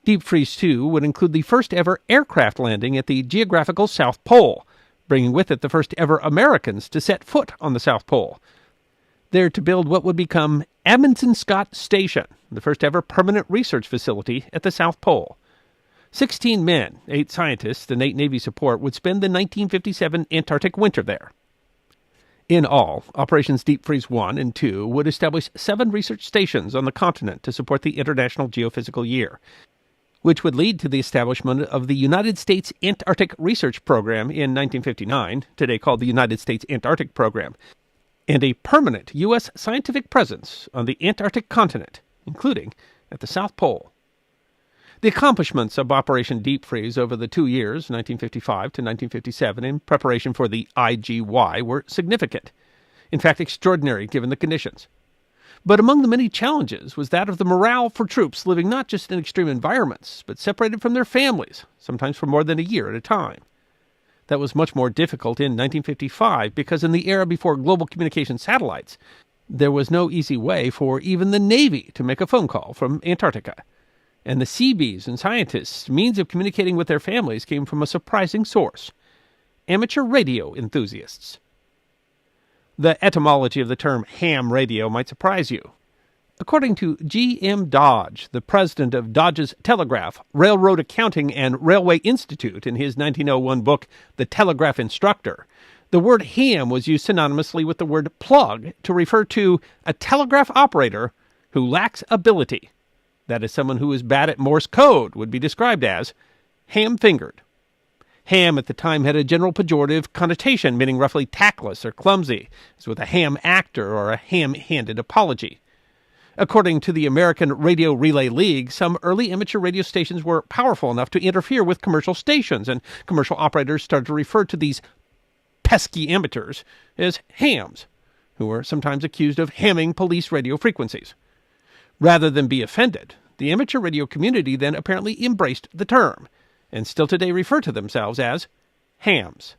Deep Freeze 2 would include the first ever aircraft landing at the geographical South Pole, bringing with it the first ever Americans to set foot on the South Pole. There to build what would become Amundsen Scott Station, the first ever permanent research facility at the South Pole. 16 men, 8 scientists, and 8 Navy support would spend the 1957 Antarctic winter there. In all, Operations Deep Freeze 1 and 2 would establish 7 research stations on the continent to support the International Geophysical Year, which would lead to the establishment of the United States Antarctic Research Program in 1959, today called the United States Antarctic Program. and a permanent U.S. scientific presence on the Antarctic continent, including at the South Pole. The accomplishments of Operation Deep Freeze over the 2 years, 1955 to 1957, in preparation for the IGY were significant. In fact, extraordinary given the conditions. But among the many challenges was that of the morale for troops living not just in extreme environments, but separated from their families, sometimes for more than a year at a time. That was much more difficult in 1955 because in the era before global communication satellites, there was no easy way for even the Navy to make a phone call from Antarctica. And the Seabees and scientists' means of communicating with their families came from a surprising source: amateur radio enthusiasts. The etymology of the term ham radio might surprise you. According to G.M. Dodge, the president of Dodge's Telegraph, Railroad Accounting and Railway Institute, in his 1901 book, The Telegraph Instructor, the word ham was used synonymously with the word plug to refer to a telegraph operator who lacks ability. That is, someone who is bad at Morse code would be described as ham-fingered. Ham at the time had a general pejorative connotation, meaning roughly tactless or clumsy, as with a ham actor or a ham-handed apology. According to the American Radio Relay League, some early amateur radio stations were powerful enough to interfere with commercial stations, and commercial operators started to refer to these pesky amateurs as hams, who were sometimes accused of hamming police radio frequencies. Rather than be offended, the amateur radio community then apparently embraced the term, and still today refer to themselves as hams.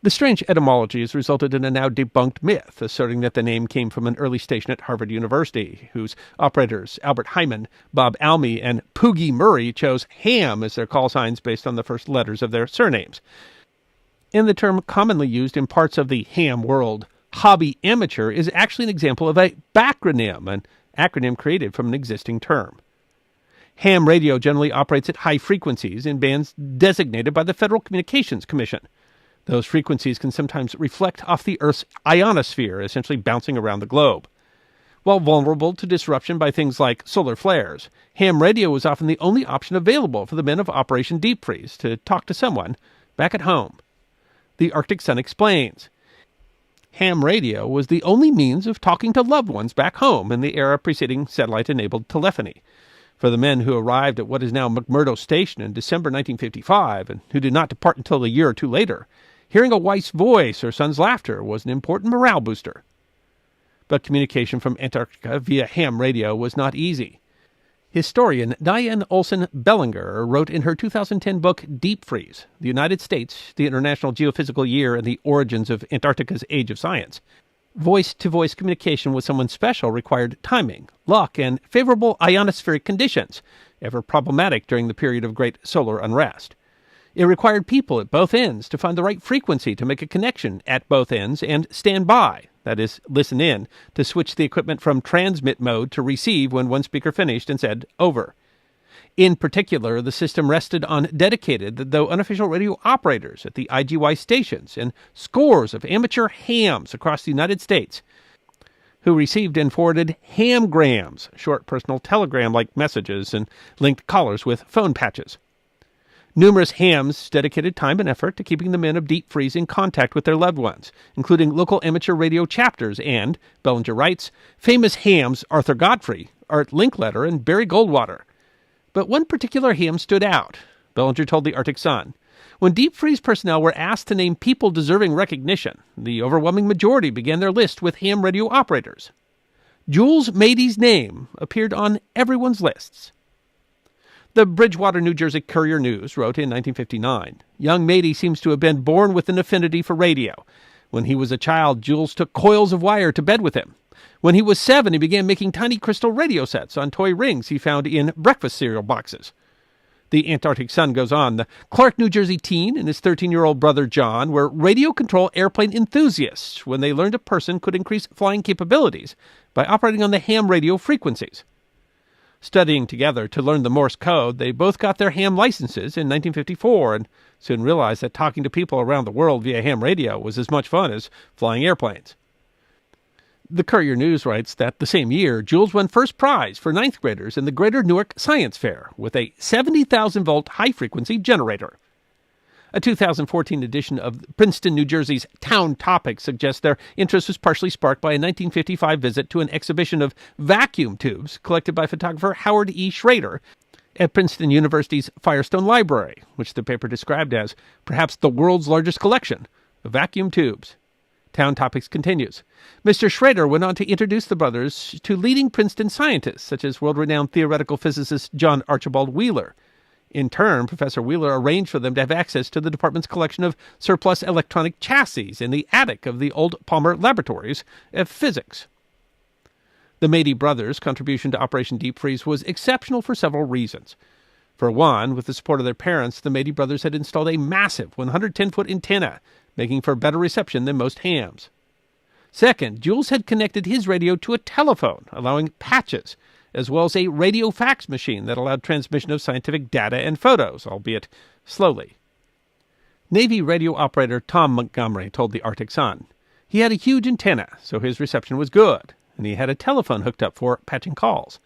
The strange etymology has resulted in a now debunked myth, asserting that the name came from an early station at Harvard University, whose operators, Albert Hyman, Bob Almy, and Poogie Murray, chose ham as their call signs based on the first letters of their surnames. And the term commonly used in parts of the ham world, hobby amateur, is actually an example of a backronym, an acronym created from an existing term. Ham radio generally operates at high frequencies in bands designated by the Federal Communications Commission. Those frequencies can sometimes reflect off the Earth's ionosphere, essentially bouncing around the globe. While vulnerable to disruption by things like solar flares, ham radio was often the only option available for the men of Operation Deep Freeze to talk to someone back at home. The Arctic Sun explains. Ham radio was the only means of talking to loved ones back home in the era preceding satellite-enabled telephony. For the men who arrived at what is now McMurdo Station in December 1955 and who did not depart until a year or two later, hearing a wife's voice or son's laughter was an important morale booster. But communication from Antarctica via ham radio was not easy. Historian Diane Olson Bellinger wrote in her 2010 book Deep Freeze, The United States, the International Geophysical Year, and the Origins of Antarctica's Age of Science. Voice-to-voice communication with someone special required timing, luck, and favorable ionospheric conditions, ever problematic during the period of great solar unrest. It required people at both ends to find the right frequency to make a connection at both ends and stand by, that is, listen in, to switch the equipment from transmit mode to receive when one speaker finished and said, over. In particular, the system rested on dedicated, though unofficial radio operators at the IGY stations and scores of amateur hams across the United States who received and forwarded hamgrams, short personal telegram-like messages, and linked callers with phone patches. Numerous hams dedicated time and effort to keeping the men of Deep Freeze in contact with their loved ones, including local amateur radio chapters and, Bellinger writes, famous hams Arthur Godfrey, Art Linkletter, and Barry Goldwater. But one particular ham stood out, Bellinger told the Arctic Sun. When Deep Freeze personnel were asked to name people deserving recognition, the overwhelming majority began their list with ham radio operators. Jules Mady's name appeared on everyone's lists. The Bridgewater, New Jersey Courier News wrote in 1959, young Mady seems to have been born with an affinity for radio. When he was a child, Jules took coils of wire to bed with him. When he was 7, he began making tiny crystal radio sets on toy rings he found in breakfast cereal boxes. The Antarctic Sun goes on, the Clark, New Jersey teen and his 13-year-old brother John were radio control airplane enthusiasts when they learned a person could increase flying capabilities by operating on the ham radio frequencies. Studying together to learn the Morse code, they both got their ham licenses in 1954 and soon realized that talking to people around the world via ham radio was as much fun as flying airplanes. The Courier News writes that the same year, Jules won first prize for 9th graders in the Greater Newark Science Fair with a 70,000-volt high-frequency generator. A 2014 edition of Princeton, New Jersey's Town Topic suggests their interest was partially sparked by a 1955 visit to an exhibition of vacuum tubes collected by photographer Howard E. Schrader at Princeton University's Firestone Library, which the paper described as perhaps the world's largest collection of vacuum tubes. Town Topics continues. Mr. Schrader went on to introduce the brothers to leading Princeton scientists, such as world-renowned theoretical physicist John Archibald Wheeler. In turn, Professor Wheeler arranged for them to have access to the department's collection of surplus electronic chassis in the attic of the old Palmer Laboratories of Physics. The Mady brothers' contribution to Operation Deep Freeze was exceptional for several reasons. For one, with the support of their parents, the Mady brothers had installed a massive 110-foot antenna, making for better reception than most hams. Second, Jules had connected his radio to a telephone, allowing patches, as well as a radio fax machine that allowed transmission of scientific data and photos, albeit slowly. Navy radio operator Tom Montgomery told the Arctic Sun, he had a huge antenna, so his reception was good, and he had a telephone hooked up for patching calls.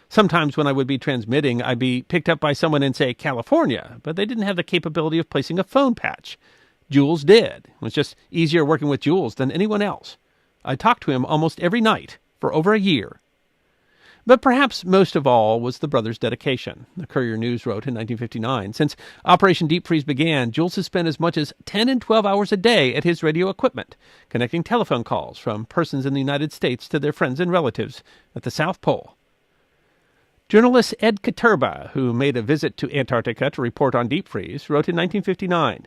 Sometimes when I would be transmitting, I'd be picked up by someone in, say, California, but they didn't have the capability of placing a phone patch. Jules did. It was just easier working with Jules than anyone else. I talked to him almost every night for over a year. But perhaps most of all was the brothers' dedication. The Courier News wrote in 1959, since Operation Deep Freeze began, Jules has spent as much as 10 and 12 hours a day at his radio equipment, connecting telephone calls from persons in the United States to their friends and relatives at the South Pole. Journalist Ed Katerba, who made a visit to Antarctica to report on Deep Freeze, wrote in 1959,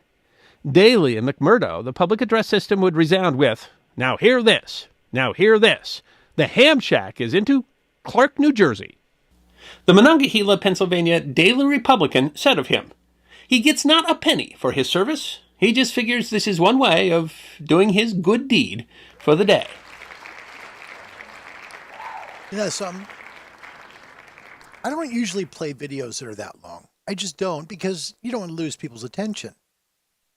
daily in McMurdo, the public address system would resound with, "Now hear this! Now hear this! The ham shack is into Clark, New Jersey." The Monongahela, Pennsylvania Daily Republican said of him, he gets not a penny for his service. He just figures this is one way of doing his good deed for the day. You know, I don't usually play videos that are that long. I just don't, because you don't want to lose people's attention.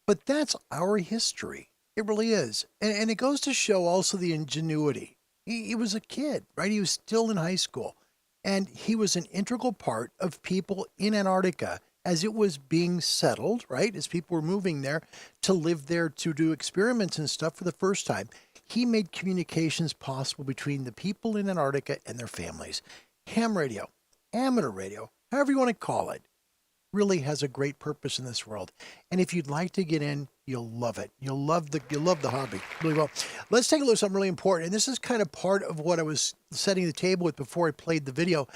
But that's our history. It really is. And it goes to show also the ingenuity. He was a kid, right? He was still in high school. And he was an integral part of people in Antarctica as it was being settled, right? As people were moving there to live there, to do experiments and stuff for the first time. He made communications possible between the people in Antarctica and their families. Ham radio, amateur radio, however you want to call it, really has a great purpose in this world. And if you'd like to get in, you'll love it. You'll love the hobby really well. Let's take a look at something really important. And this is kind of part of what I was setting the table with before I played the video.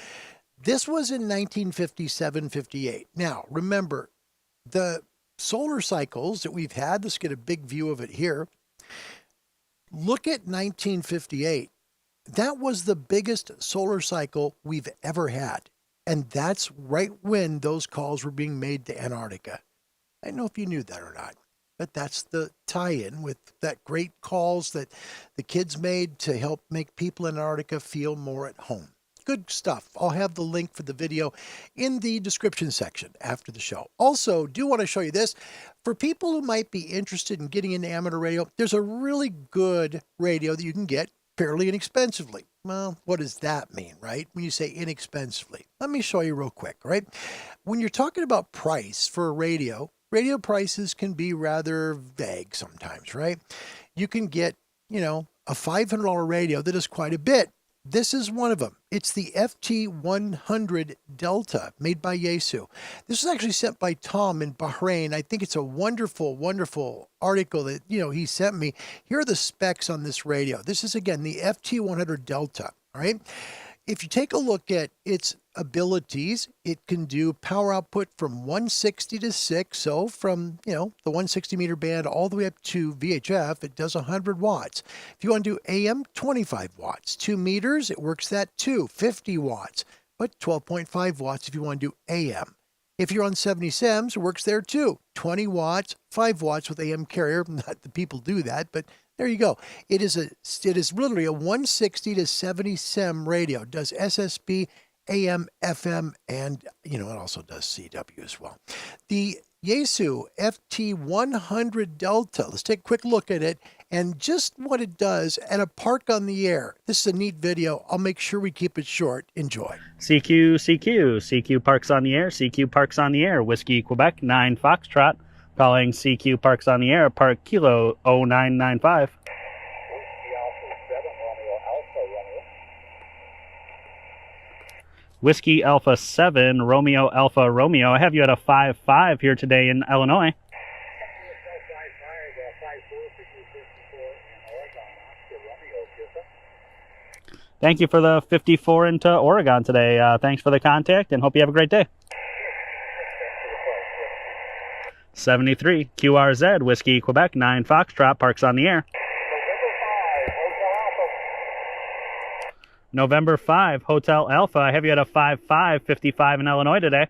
This was in 1957-58. Now, remember, the solar cycles that we've had, let's get a big view of it here. Look at 1958. That was the biggest solar cycle we've ever had. And that's right when those calls were being made to Antarctica. I don't know if you knew that or not, but that's the tie-in with that great calls that the kids made to help make people in Antarctica feel more at home. Good stuff. I'll have the link for the video in the description section after the show. Also, do want to show you this. For people who might be interested in getting into amateur radio, there's a really good radio that you can get fairly inexpensively. Well, what does that mean, right? When you say inexpensively. Let me show you real quick, right? When you're talking about price for a radio prices can be rather vague sometimes, right? You can get, a $500 radio that is quite a bit. This is one of them. It's the FT100 Delta made by Yaesu. This was actually sent by Tom in Bahrain. I think it's a wonderful, wonderful article that, he sent me. Here are the specs on this radio. This is, again, the FT100 Delta, all right? If you take a look at its abilities, it can do power output from 160 to 6. So from, the 160 meter band all the way up to VHF, it does 100 watts. If you want to do AM, 25 watts. 2 meters, it works that too, 50 watts. But 12.5 watts if you want to do AM. If you're on 70 SEMs, it works there too. 20 watts, 5 watts with AM carrier. Not that people do that, but there you go. It is literally a 160 to 70 SEM radio. It does SSB, AM, FM, and, it also does CW as well. The Yaesu FT100 Delta. Let's take a quick look at it and just what it does at a park on the air. This is a neat video. I'll make sure we keep it short. Enjoy. CQ, CQ. CQ Parks on the air. CQ Parks on the air. Whiskey, Quebec, 9 Foxtrot. Calling CQ Parks on the Air, Park Kilo 0995. Whiskey Alpha 7, Romeo Alpha Romeo. I have you at a 5-5 here today in Illinois. Thank you for the 54 into Oregon today. Thanks for the contact and hope you have a great day. 73, QRZ, Whiskey Quebec 9 Foxtrot, Parks on the Air. November 5, Hotel Alpha. I have you at a 5-5, 55 in Illinois today.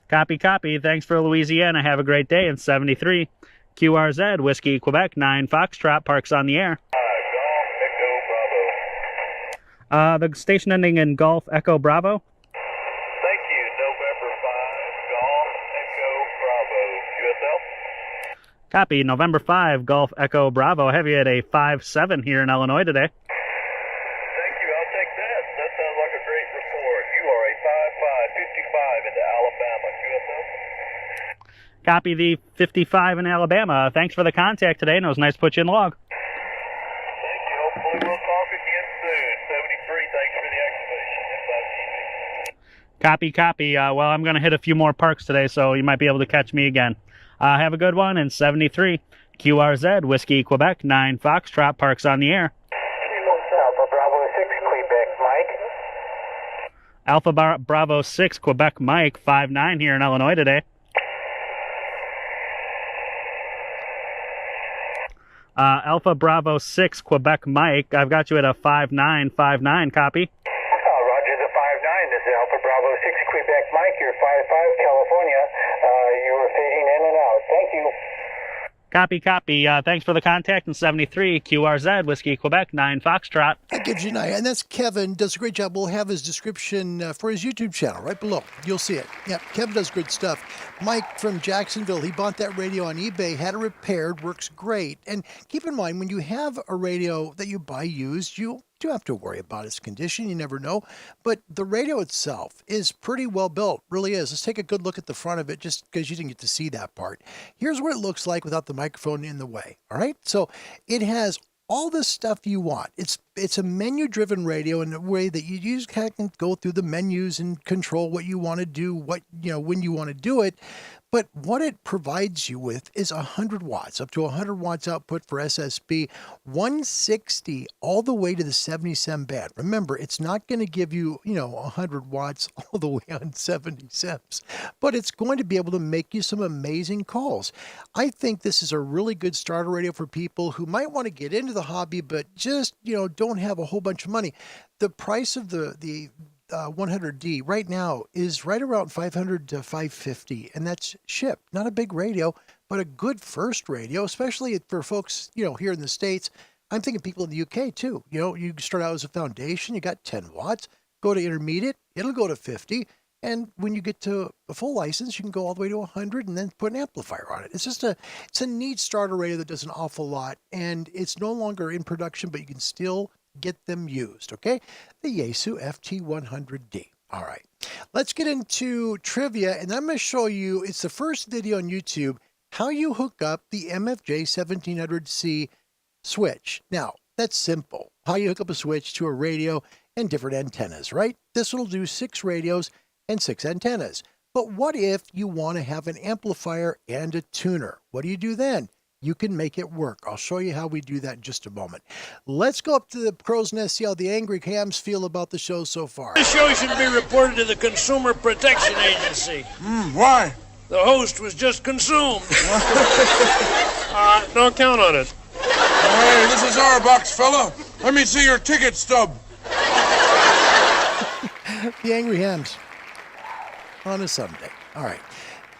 Copy, copy. Thanks for Louisiana. Have a great day. And 73, QRZ, Whiskey Quebec 9 Foxtrot, Parks on the Air. The station ending in Golf Echo Bravo. Thank you. November 5, Golf Echo Bravo, USL. Copy. November 5, Golf Echo Bravo. I have you at a 5-7 here in Illinois today. Thank you. I'll take that. That sounds like a great report. You are a 5-5, 55 into Alabama, USL. Copy the 55 in Alabama. Thanks for the contact today, and it was nice to put you in the log. Thank you. Hopefully we'll talk again soon. 73, thanks for the activation. Copy, copy. Well, I'm going to hit a few more parks today, so you might be able to catch me again. Have a good one. And 73, QRZ, Whiskey Quebec 9 Foxtrot, Parks on the Air. Alpha Bravo 6, Quebec, Mike. Alpha Bravo 6, Quebec Mike, 5-9 here in Illinois today. Alpha Bravo 6, Quebec Mike. I've got you at a 5-9, 5-9 copy. Roger the 5-9. This is Alpha Bravo 6, Quebec Mike. You're 5-5, California. You were fading in and out. Thank you. Copy, copy. Thanks for the contact. And 73, QRZ, Whiskey Quebec 9 Foxtrot. That gives you an idea. And that's Kevin. Does a great job. We'll have his description for his YouTube channel right below. You'll see it. Yeah, Kevin does good stuff. Mike from Jacksonville, he bought that radio on eBay, had it repaired, works great. And keep in mind, when you have a radio that you buy used, you do have to worry about its condition. You never know. But the radio itself is pretty well built. Really is. Let's take a good look at the front of it just because you didn't get to see that part. Here's what it looks like without the microphone in the way. All right. So it has all the stuff you want. It's a menu-driven radio in a way that you just can go through the menus and control what you want to do, when you want to do it. But what it provides you with is 100 watts, up to 100 watts output for SSB, 160 all the way to the 77 band. Remember, it's not going to give you, 100 watts all the way on 77s, but it's going to be able to make you some amazing calls. I think this is a really good starter radio for people who might want to get into the hobby, but just, don't have a whole bunch of money. The price of the 100D right now is right around $500 to $550, and that's shipped. Not a big radio, but a good first radio, especially for folks, here in the States. I'm thinking people in the UK too. You start out as a foundation, you got 10 watts, go to intermediate, it'll go to 50. And when you get to a full license, you can go all the way to 100 and then put an amplifier on it. It's a neat starter radio that does an awful lot, and it's no longer in production, but you can still get them used, okay? The Yaesu FT100D. All right, let's get into trivia, and I'm going to show you, it's the first video on YouTube, how you hook up the MFJ 1700C switch. Now, that's simple. How you hook up a switch to a radio and different antennas, right? This will do 6 radios and 6 antennas. But what if you want to have an amplifier and a tuner? What do you do then? You can make it work. I'll show you how we do that in just a moment. Let's go up to the crow's nest, see how the angry hams feel about the show so far. This show should be reported to the Consumer Protection Agency. Why? The host was just consumed. Don't count on it. Hey, this is our box, fella. Let me see your ticket stub. The angry hams on a Sunday. All right.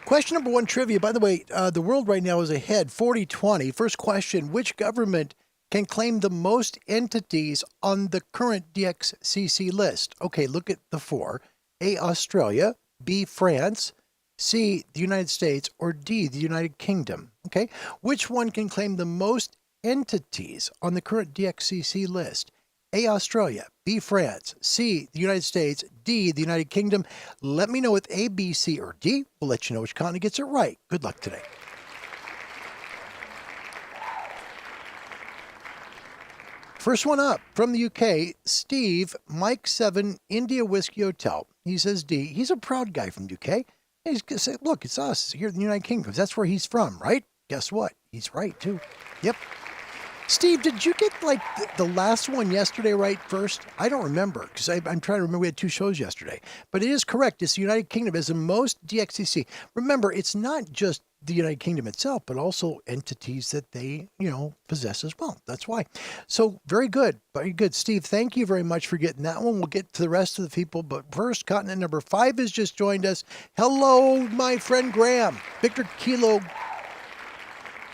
Question number 1, trivia. By the way, the world right now is ahead, 40-20. First question, which government can claim the most entities on the current DXCC list? Okay, look at the 4. A, Australia, B, France, C, the United States, or D, the United Kingdom. Okay, which one can claim the most entities on the current DXCC list? A, Australia, B, France, C, the United States, D, the United Kingdom? Let me know with A, B, C, or D. We'll let you know which continent gets it right. Good luck today. First one up from the UK, Steve, Mike 7, India Whiskey Hotel. He says D. He's a proud guy from the UK. He's going to say, look, it's us here in the United Kingdom. That's where he's from, right? Guess what? He's right, too. Yep. Steve, did you get like the last one yesterday right first? I don't remember because I'm trying to remember. We had 2 shows yesterday. But it is correct. It's the United Kingdom has the most DXCC. Remember, it's not just the United Kingdom itself, but also entities that they, possess as well. That's why. So very good. Very good. Steve, thank you very much for getting that one. We'll get to the rest of the people. But first, continent number 5 has just joined us. Hello, my friend Graham. Victor Kilo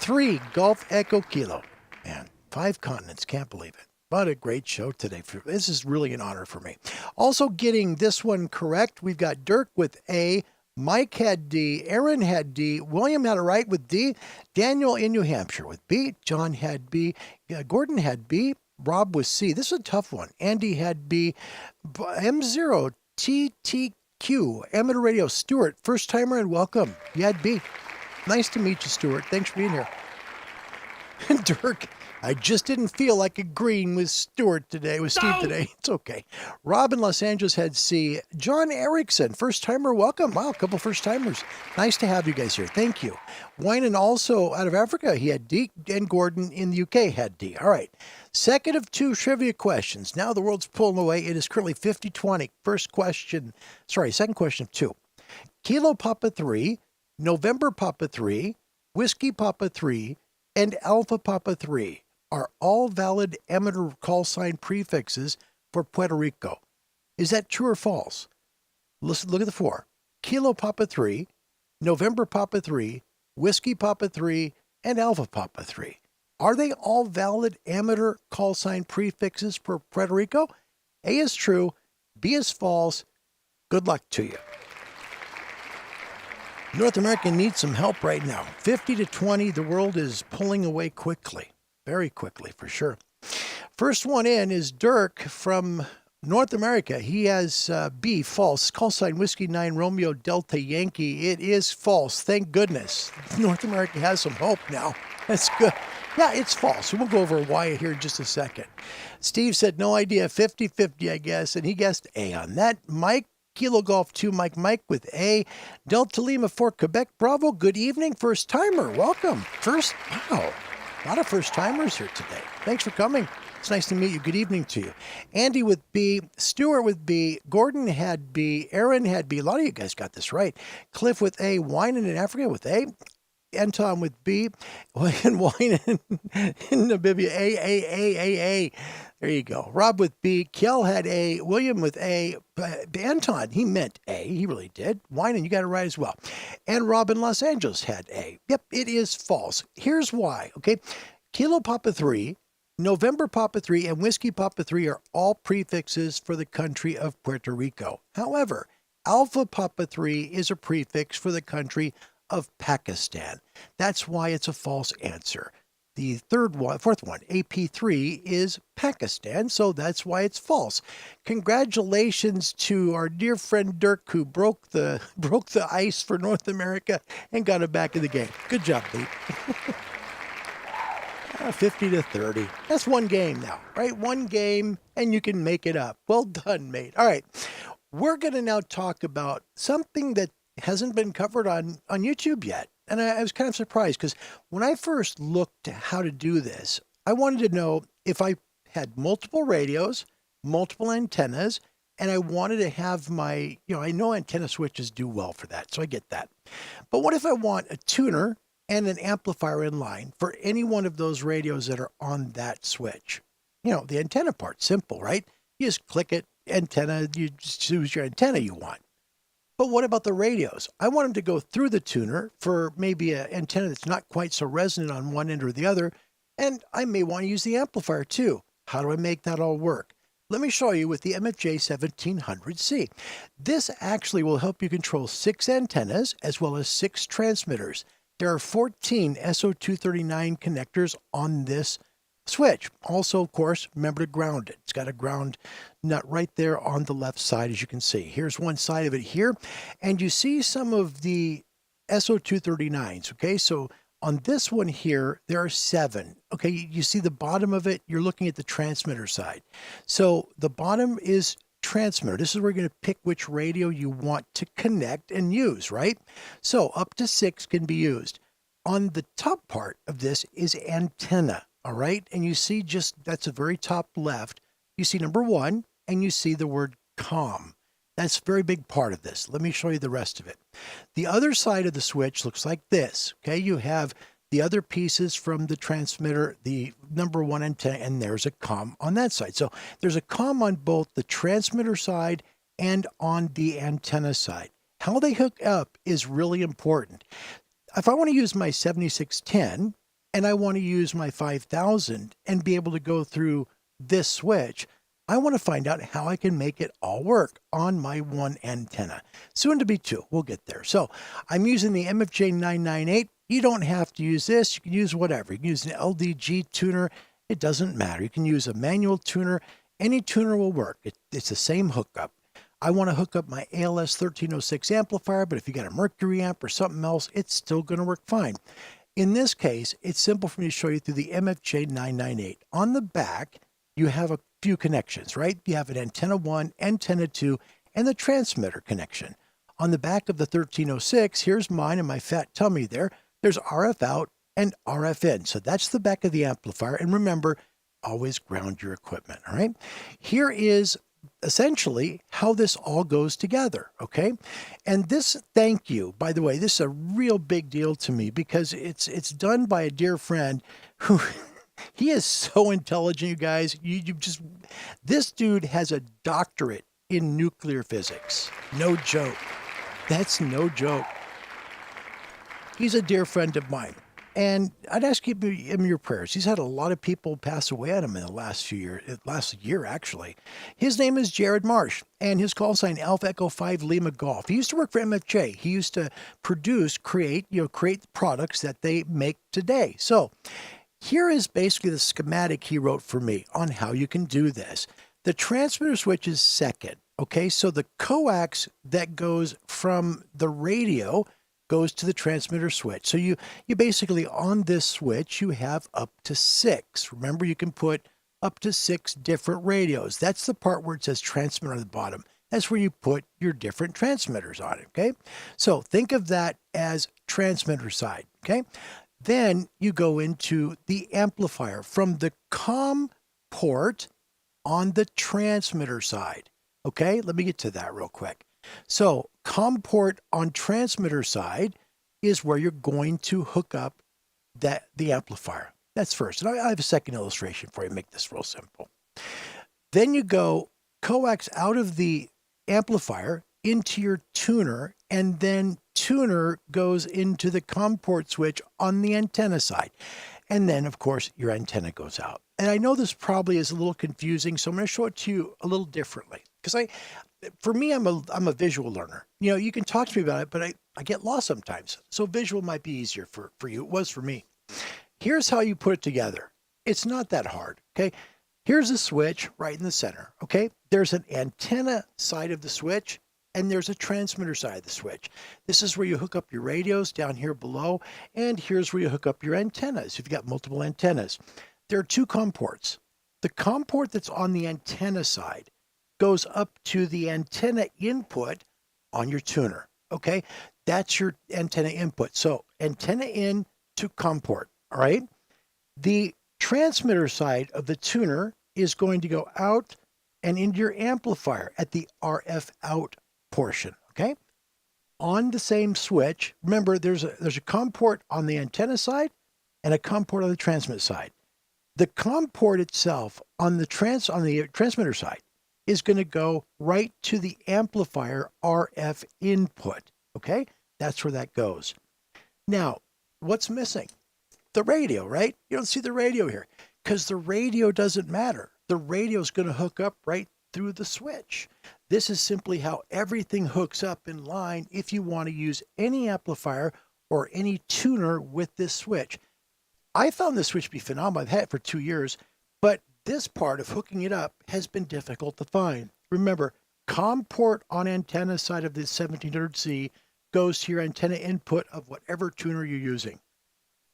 3, Golf Echo Kilo. Man, 5 continents. Can't believe it. What a great show today. This is really an honor for me. Also getting this one correct, we've got Dirk with A, Mike had D, Aaron had D, William had it right with D, Daniel in New Hampshire with B, John had B, Gordon had B, Rob with C. This is a tough one. Andy had B, M0, TTQ, Amateur Radio, Stuart, first timer and welcome. You had B. Nice to meet you, Stuart. Thanks for being here. Dirk, I just didn't feel like agreeing with Steve today. It's okay. Rob in Los Angeles had C. John Erickson, first timer, welcome. Wow, a couple first timers. Nice to have you guys here. Thank you. Winan also out of Africa, he had D. And Gordon in the UK had D. All right. Second of 2 trivia questions. Now the world's pulling away. It is currently 50-20. Second question of 2. Kilo Papa 3, November Papa 3, Whiskey Papa 3, and Alpha Papa 3 are all valid amateur call sign prefixes for Puerto Rico. Is that true or false? Listen, look at the 4. Kilo Papa 3, November Papa 3, Whiskey Papa 3, and Alpha Papa 3. Are they all valid amateur call sign prefixes for Puerto Rico? A is true, B is false. Good luck to you. North America needs some help right now. 50-20, the world is pulling away quickly. Very quickly, for sure. First one in is Dirk from North America. He has B, false. Call sign Whiskey 9 Romeo Delta Yankee. It is false. Thank goodness. North America has some hope now. That's good. Yeah, it's false. We'll go over why here in just a second. Steve said no idea. 50-50, I guess. And he guessed A on that. Mike, Kilo Golf 2, Mike with A. Delta Lima 4, Quebec, Bravo. Good evening, first timer. Welcome. Wow. A lot of first timers here today. Thanks for coming. It's nice to meet you. Good evening to you. Andy with B, Stuart with B, Gordon had B, Aaron had B. A lot of you guys got this right. Cliff with A, Winan in Africa with A, Anton with B, and Winan in Namibia, A. There you go. Rob with B, Kel had A, William with A, Anton, he meant A. He really did. Winan, you got it right as well. And Rob in Los Angeles had A. Yep, it is false. Here's why, okay? Kilo Papa 3, November Papa 3, and Whiskey Papa 3 are all prefixes for the country of Puerto Rico. However, Alpha Papa 3 is a prefix for the country of Pakistan. That's why it's a false answer. The fourth one, AP3, is Pakistan, so that's why it's false. Congratulations to our dear friend Dirk, who broke the ice for North America and got it back in the game. Good job, Pete. 50-30. That's one game now, right? One game, and you can make it up. Well done, mate. All right. We're going to now talk about something that hasn't been covered on YouTube yet. And I was kind of surprised because when I first looked at how to do this, I wanted to know if I had multiple radios, multiple antennas, and I wanted to have my, I know antenna switches do well for that, so I get that. But what if I want a tuner and an amplifier in line for any one of those radios that are on that switch? The antenna part, simple, right? You just click it, antenna, you just choose your antenna you want. But what about the radios? I want them to go through the tuner for maybe an antenna that's not quite so resonant on one end or the other, and I may want to use the amplifier too. How do I make that all work? Let me show you with the MFJ 1700C. This actually will help you control 6 antennas as well as 6 transmitters. There are 14 SO239 connectors on this switch. Also, of course, remember to ground it. It's got a ground nut right there on the left side, as you can see. Here's one side of it here, and you see some of the SO239s, okay? So on this one here, there are 7. Okay, you see the bottom of it, you're looking at the transmitter side. So the bottom is transmitter. This is where you're going to pick which radio you want to connect and use, right? So up to 6 can be used. On the top part of this is antenna, all right? And you see that's the very top left. You see number 1, and you see the word COM. That's a very big part of this. Let me show you the rest of it. The other side of the switch looks like this, okay? You have the other pieces from the transmitter, the number 1 antenna, and there's a COM on that side. So there's a COM on both the transmitter side and on the antenna side. How they hook up is really important. If I want to use my 7610 and I want to use my 5000 and be able to go through this switch, I want to find out how I can make it all work on my one antenna. Soon to be 2. We'll get there. So I'm using the MFJ 998. You don't have to use this. You can use whatever. You can use an LDG tuner. It doesn't matter. You can use a manual tuner. Any tuner will work. It's the same hookup. I want to hook up my ALS 1306 amplifier, but if you got a Mercury amp or something else, it's still going to work fine. In this case, it's simple for me to show you through the MFJ 998. On the back, you have a few connections, right? You have an antenna 1, antenna 2, and the transmitter connection. On the back of the 1306, here's mine and my fat tummy there. There's RF out and RF in. So that's the back of the amplifier. And remember, always ground your equipment, all right? Here is essentially how this all goes together, okay? And this, thank you, by the way, this is a real big deal to me because it's done by a dear friend who he is so intelligent, you guys. This dude has a doctorate in nuclear physics. No joke. That's no joke. He's a dear friend of mine. And I'd ask you in your prayers. He's had a lot of people pass away on him in the last year actually. His name is Jared Marsh, and his call sign Alpha Echo 5 Lima Golf. He used to work for MFJ. He used to create products that they make today. So here is basically the schematic he wrote for me on how you can do this. The transmitter switch is second. Okay, so the coax that goes from the radio goes to the transmitter switch. So you basically, on this switch, you have up to 6. Remember, you can put up to 6 different radios. That's the part where it says transmitter on the bottom. That's where you put your different transmitters on it, okay? So think of that as transmitter side, okay? Then you go into the amplifier from the COM port on the transmitter side, okay? Let me get to that real quick. So COM port on transmitter side is where you're going to hook up the amplifier. That's first. And I have a second illustration for you to make this real simple. Then you go coax out of the amplifier into your tuner, and then tuner goes into the COM port switch on the antenna side. And then, of course, your antenna goes out. And I know this probably is a little confusing, so I'm going to show it to you a little differently. Because for me, I'm a visual learner. You know, you can talk to me about it, but I get lost sometimes. So visual might be easier for you. It was for me. Here's how you put it together. It's not that hard, okay? Here's a switch right in the center, okay? There's an antenna side of the switch, and there's a transmitter side of the switch. This is where you hook up your radios down here below, and here's where you hook up your antennas if you've got multiple antennas. There are 2 COM ports. The COM port that's on the antenna side goes up to the antenna input on your tuner, okay? That's your antenna input. So antenna in to COM port, all right? The transmitter side of the tuner is going to go out and into your amplifier at the RF out portion, okay? On the same switch, remember there's a COM port on the antenna side and a COM port on the transmit side. The COM port itself on the transmitter side is going to go right to the amplifier RF input, okay? That's where that goes. Now, what's missing? The radio, right? You don't see the radio here because the radio doesn't matter. The radio is going to hook up right through the switch. This is simply how everything hooks up in line if you want to use any amplifier or any tuner with this switch. I found this switch to be phenomenal. I've had it for 2 years, but this part of hooking it up has been difficult to find. Remember, COM port on antenna side of the 1700C goes to your antenna input of whatever tuner you're using.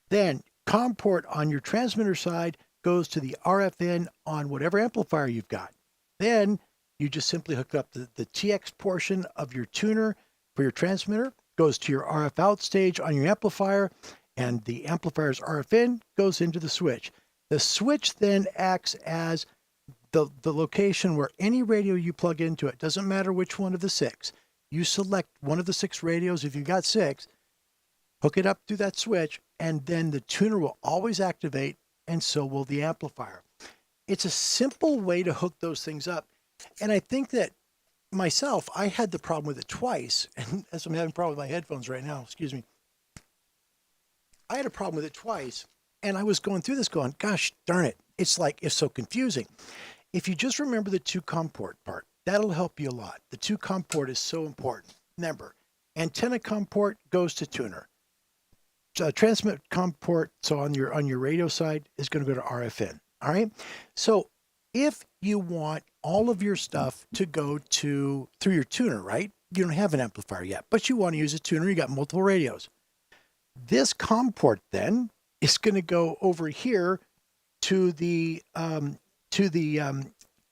Then COM port on your transmitter side goes to the RFN on whatever amplifier you've got. Then you just simply hook up the TX portion of your tuner for your transmitter, goes to your RF out stage on your amplifier, and the amplifier's RFN goes into the switch. The switch then acts as the location where any radio you plug into it, doesn't matter which one of the 6, you select one of the 6 radios, if you've got 6, hook it up through that switch, and then the tuner will always activate, and so will the amplifier. It's a simple way to hook those things up. And I think that myself, I had the problem with it twice, and as I'm having a problem with my headphones right now, excuse me. I had a problem with it twice, and I was going through this going, gosh darn it, it's so confusing. If you just remember the 2 COM port part, that'll help you a lot. The 2 COM port is so important. Remember, antenna COM port goes to tuner. Transmit COM port, so on your radio side, is going to go to RFN. All right. So if you want all of your stuff to go through your tuner, right? You don't have an amplifier yet, but you want to use a tuner. You got multiple radios. This COM port then is going to go over here to the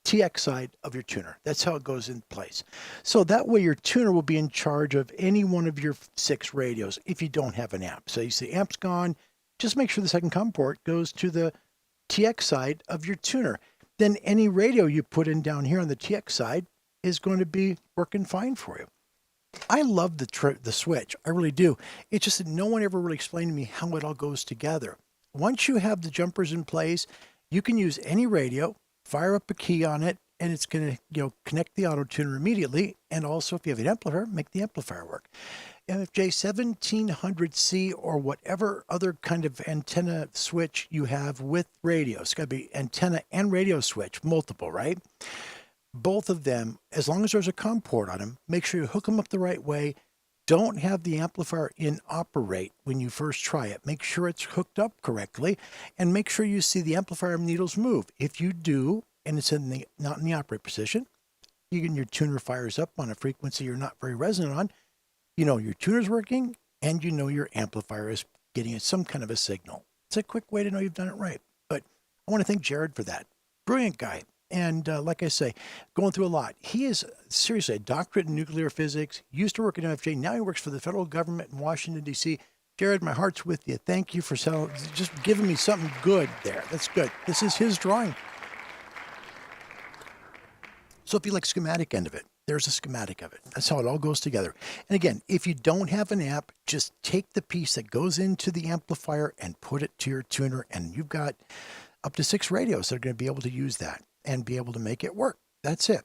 TX side of your tuner. That's how it goes in place. So that way your tuner will be in charge of any one of your 6 radios if you don't have an amp. So you see amp's gone, just make sure the second COM port goes to the TX side of your tuner. Then any radio you put in down here on the TX side is going to be working fine for you. I love the switch. I really do. It's just that no one ever really explained to me how it all goes together. Once you have the jumpers in place, you can use any radio, fire up a key on it, and it's going to connect the auto tuner immediately. And also, if you have an amplifier, make the amplifier work. MFJ 1700C or whatever other kind of antenna switch you have with radio. It's got to be antenna and radio switch, multiple, right? Both of them, as long as there's a COM port on them, make sure you hook them up the right way. Don't have the amplifier inoperate when you first try it. Make sure it's hooked up correctly, and make sure you see the amplifier needles move. If you do, and it's not in the operate position, your tuner fires up on a frequency you're not very resonant on, you know your tuner's working, and you know your amplifier is getting some kind of a signal. It's a quick way to know you've done it right. But I want to thank Jared for that. Brilliant guy. And like I say, going through a lot. He is seriously a doctorate in nuclear physics, used to work at MFJ. Now he works for the federal government in Washington, D.C. Jared, my heart's with you. Thank you for just giving me something good there. That's good. This is his drawing. So if you like schematic end of it, there's a schematic of it. That's how it all goes together. And again, if you don't have an amp, just take the piece that goes into the amplifier and put it to your tuner, and you've got up to 6 radios that are going to be able to use that and be able to make it work. That's it.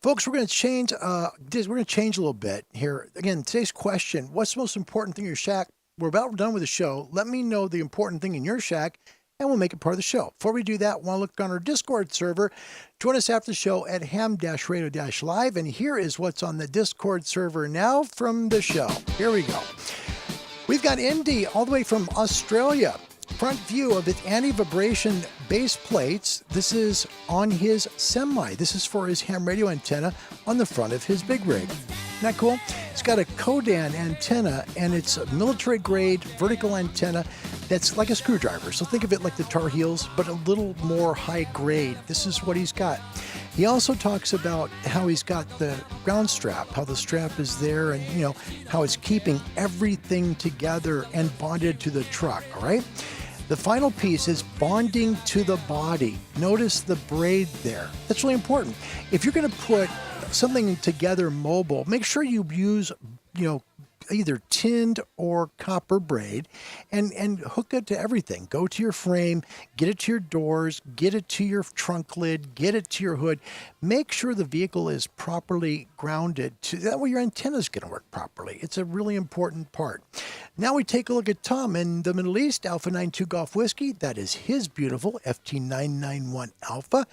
Folks, we're going to change a little bit here. Again, today's question, what's the most important thing in your shack? We're about done with the show. Let me know the important thing in your shack, and we'll make it part of the show. Before we do that, want to look on our Discord server. Join us after the show at ham-radio-live, and here is what's on the Discord server now from the show. Here we go. We've got Indy all the way from Australia. Front view of its anti-vibration base plates. This is on his semi. This is for his ham radio antenna on the front of his big rig. Isn't that cool? It's got a Codan antenna, and it's a military-grade vertical antenna that's like a screwdriver. So think of it like the Tar Heels, but a little more high-grade. This is what he's got. He also talks about how he's got the ground strap, how the strap is there, and how it's keeping everything together and bonded to the truck, all right? The final piece is bonding to the body. Notice the braid there. That's really important. If you're going to put something together mobile, make sure you use, either tinned or copper braid and hook it to everything. Go to your frame, get it to your doors, get it to your trunk lid, get it to your hood. Make sure the vehicle is properly grounded that way your antenna is going to work properly. It's a really important part. Now we take a look at Tom in the Middle East, Alpha 92 Golf Whiskey. That is his beautiful FT991 Alpha.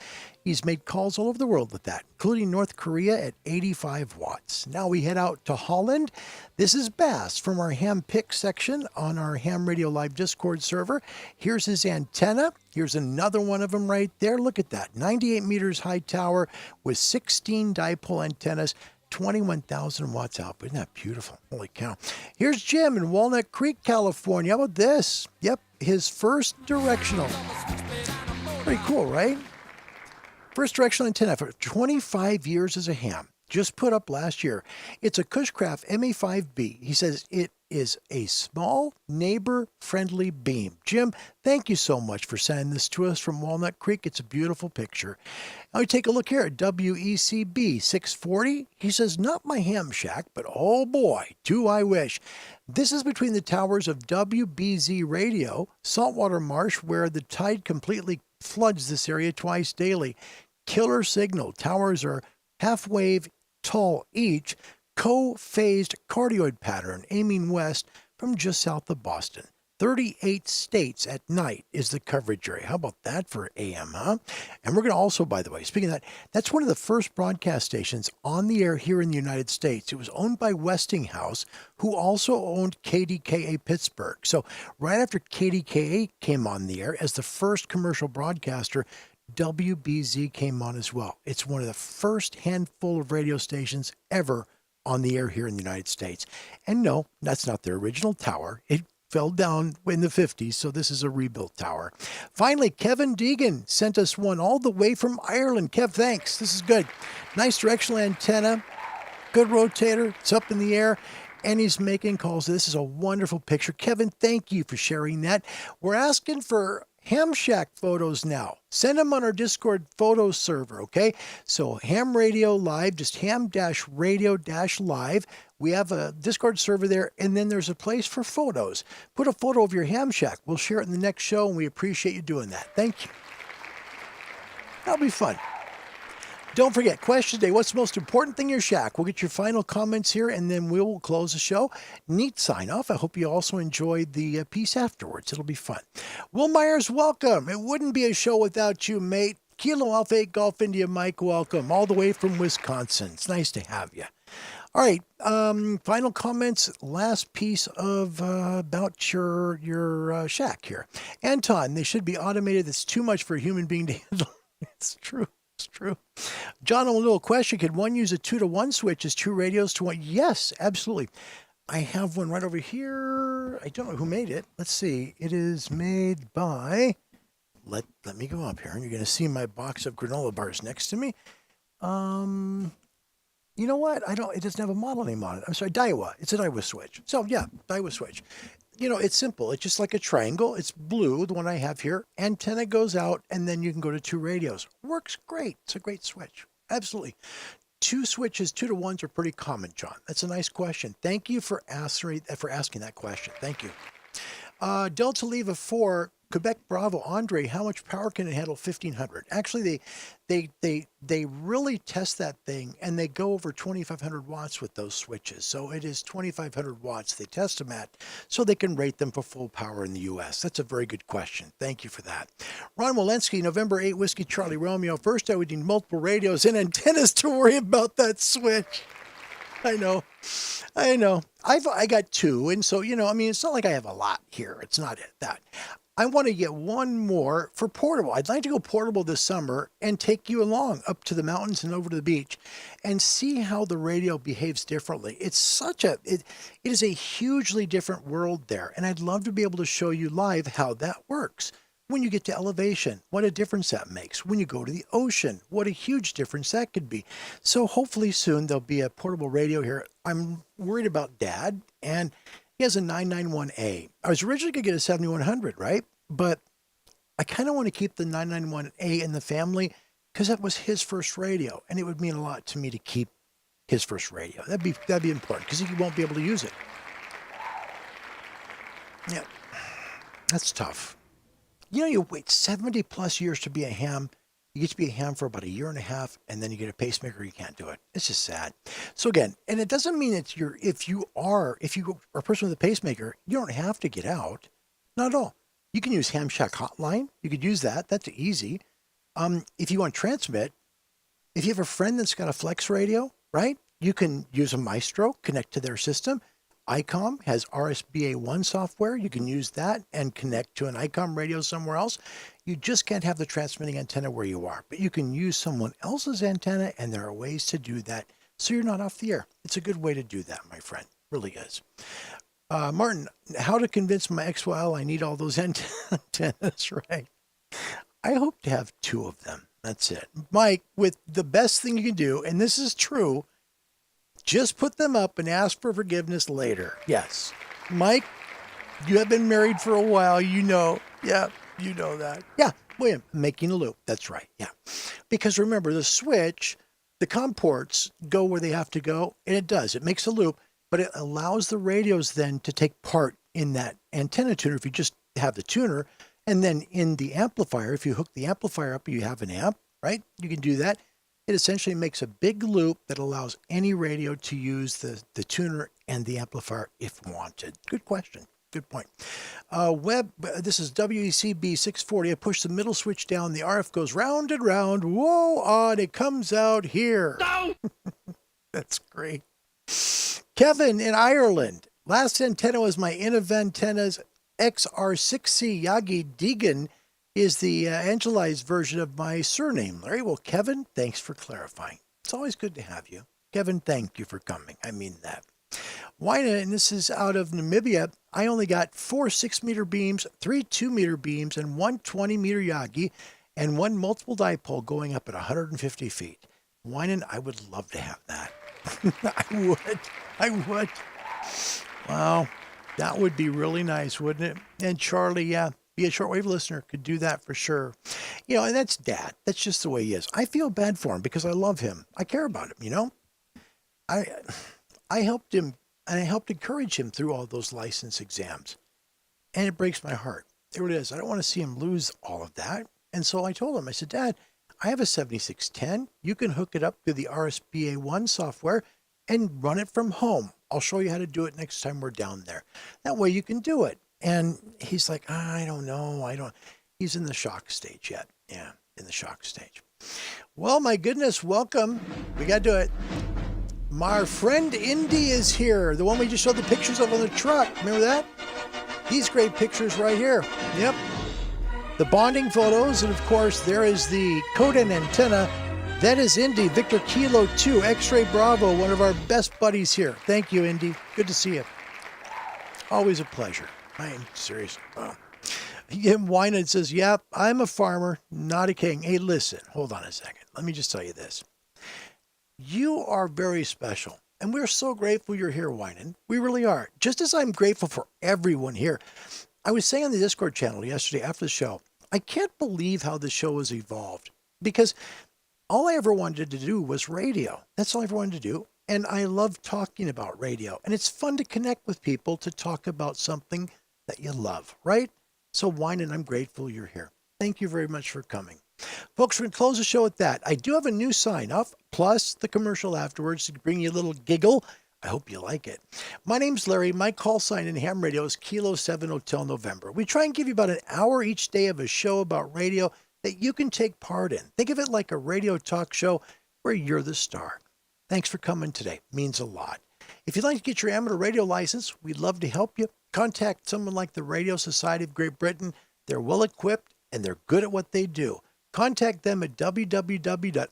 He's made calls all over the world with that, including North Korea at 85 watts. Now we head out to Holland. This is Bass from our ham pick section on our Ham Radio Live Discord server. Here's his antenna. Here's another one of them right there. Look at that. 98 meters high tower with 16 dipole antennas. 21,000 watts output. Isn't that beautiful? Holy cow. Here's Jim in Walnut Creek, California. How about this? Yep, his first directional. Pretty cool, right? First directional antenna for 25 years as a ham. Just put up last year. It's a Cushcraft MA5B. He says it is a small, neighbor-friendly beam. Jim, thank you so much for sending this to us from Walnut Creek. It's a beautiful picture. Now we take a look here at WECB 640. He says, not my ham shack, but oh boy, do I wish. This is between the towers of WBZ Radio, Saltwater Marsh, where the tide completely floods this area twice daily. Killer signal. Towers are half-wave tall each, co-phased cardioid pattern aiming west from just south of Boston. 38 states at night is the coverage area. How about that for AM, huh? And we're going to also, by the way, speaking of that, that's one of the first broadcast stations on the air here in the United States. It was owned by Westinghouse, who also owned KDKA Pittsburgh. So right after KDKA came on the air as the first commercial broadcaster, WBZ came on as well. It's one of the first handful of radio stations ever on the air here in the United States. And no, that's not their original tower. It fell down in the 50s, so this is a rebuilt tower. Finally, Kevin Deegan sent us one all the way from Ireland. Kev, thanks. This is good. Nice directional antenna, good rotator. It's up in the air, and he's making calls. This is a wonderful picture. Kevin, thank you for sharing that. We're asking for Ham Shack photos now. Send them on our Discord photo server, okay? So Ham Radio Live, just ham-radio-live. We have a Discord server there, and then there's a place for photos. Put a photo of your Ham Shack. We'll share it in the next show, and we appreciate you doing that. Thank you. That'll be fun. Don't forget, question today, what's the most important thing in your shack? We'll get your final comments here, and then we will close the show. Neat sign-off. I hope you also enjoyed the piece afterwards. It'll be fun. Will Myers, welcome. It wouldn't be a show without you, mate. Kilo Alpha 8 Golf India Mike, welcome. All the way from Wisconsin. It's nice to have you. All right, final comments, last piece of about your shack here. Anton, they should be automated. It's too much for a human being to handle. It's true. It's true. John, a little question. Could one use a 2-to-1 switch as two radios to one? Yes, absolutely. I have one right over here. I don't know who made it. Let's see. It is made by, let me go up here, and you're going to see my box of granola bars next to me. You know what? It doesn't have a model name on it. I'm sorry, Daiwa. It's a Daiwa switch. So yeah, Daiwa switch. You know, it's simple. It's just like a triangle. It's blue, the one I have here. Antenna goes out, and then you can go to two radios. Works great. It's a great switch. Absolutely. Two switches, 2-to-1s are pretty common, John. That's a nice question. Thank you for asking that question. Thank you. Delta Leva 4, Quebec Bravo, Andre, how much power can it handle? 1,500. Actually, they really test that thing, and they go over 2,500 watts with those switches. So it is 2,500 watts they test them at, so they can rate them for full power in the U.S. That's a very good question. Thank you for that. Ron Walensky, November 8, Whiskey Charlie Romeo. First, I would need multiple radios and antennas to worry about that switch. I know. I got two, and so, it's not like I have a lot here. It's not that. I want to get one more for portable. I'd like to go portable this summer and take you along up to the mountains and over to the beach and see how the radio behaves differently. It is a hugely different world there, and I'd love to be able to show you live how that works. When you get to elevation, what a difference that makes. When you go to the ocean, what a huge difference that could be. So hopefully soon there'll be a portable radio here. I'm worried about Dad, and he has a 991A. I was originally going to get a 7100, right? But I kind of want to keep the 991A in the family because that was his first radio, and it would mean a lot to me to keep his first radio. That'd be important because he won't be able to use it. Yeah, that's tough. You wait 70 plus years to be a ham. You get to be a ham for about a year and a half, and then you get a pacemaker. You can't do it. It's just sad. So again, and it doesn't mean that if you are a person with a pacemaker, you don't have to get out. Not at all. You can use Ham Shack Hotline. You could use that. That's easy. If you want to transmit, if you have a friend that's got a flex radio, right, you can use a Maestro, connect to their system. ICOM has RSBA1 software. You can use that and connect to an ICOM radio somewhere else. You just can't have the transmitting antenna where you are, but you can use someone else's antenna, and there are ways to do that so you're not off the air. It's a good way to do that, my friend. Really is. Martin, how to convince my XYL I need all those antennas, right? I hope to have 2 of them. That's it. Mike, with the best thing you can do, and this is true, just put them up and ask for forgiveness later. Yes. Mike, you have been married for a while. You know. Yeah, you know that. Yeah, William, making a loop. That's right. Yeah. Because remember, the switch, the COM ports go where they have to go, and it does. It makes a loop, but it allows the radios then to take part in that antenna tuner if you just have the tuner. And then in the amplifier, if you hook the amplifier up, you have an amp, right? You can do that. It essentially makes a big loop that allows any radio to use the tuner and the amplifier if wanted. Good question. Good point. Webb, this is WECB 640. I push the middle switch down. The RF goes round and round. Whoa, on. It comes out here. No! That's great. Kevin in Ireland. Last antenna was my Innoventenna's XR6C. Yagi Deegan is the angelized version of my surname, Larry. Well, Kevin, thanks for clarifying. It's always good to have you. Kevin, thank you for coming. I mean that. Wina, and this is out of Namibia. I only got 4 6-meter beams, 3 2-meter beams, and 1 20-meter Yagi, and 1 multiple dipole going up at 150 feet. Wina, I would love to have that. I would. Wow. That would be really nice, wouldn't it? And Charlie, yeah, be a shortwave listener, could do that for sure. You know, and that's Dad. That's just the way he is. I feel bad for him because I love him. I care about him, you know? I helped him, and I helped encourage him through all those license exams. And it breaks my heart. It really is. I don't want to see him lose all of that. And so I told him, I said, Dad, I have a 7610. You can hook it up to the RSBA1 software and run it from home. I'll show you how to do it next time we're down there. That way you can do it. And he's like, I don't know. He's in the shock stage yet. Yeah, in the shock stage. Well, my goodness, welcome. We got to do it. My friend Indy is here. The one we just showed the pictures of on the truck. Remember that? These great pictures right here. Yep. The bonding photos. And of course, there is the Coden antenna. That is Indy, Victor Kilo 2, X-Ray Bravo, one of our best buddies here. Thank you, Indy. Good to see you. Always a pleasure. I am serious. Wow. Jim Wynand says, yep, I'm a farmer, not a king. Hey, listen, hold on a second. Let me just tell you this. You are very special, and we're so grateful you're here, Wynand. We really are. Just as I'm grateful for everyone here. I was saying on the Discord channel yesterday after the show, I can't believe how the show has evolved, because all I ever wanted to do was radio. That's all I ever wanted to do. And I love talking about radio. And it's fun to connect with people to talk about something that you love, right? So Wynand, I'm grateful you're here. Thank you very much for coming. Folks, we're going to close the show at that. I do have a new sign off, plus the commercial afterwards to bring you a little giggle. I hope you like it. My name's Larry. My call sign in ham radio is Kilo 7 Hotel November. We try and give you about an hour each day of a show about radio that you can take part in. Think of it like a radio talk show where you're the star. Thanks for coming today. Means a lot. If you'd like to get your amateur radio license, we'd love to help you. Contact someone like the Radio Society of Great Britain. They're well equipped and they're good at what they do. Contact them at www.rsgb.org.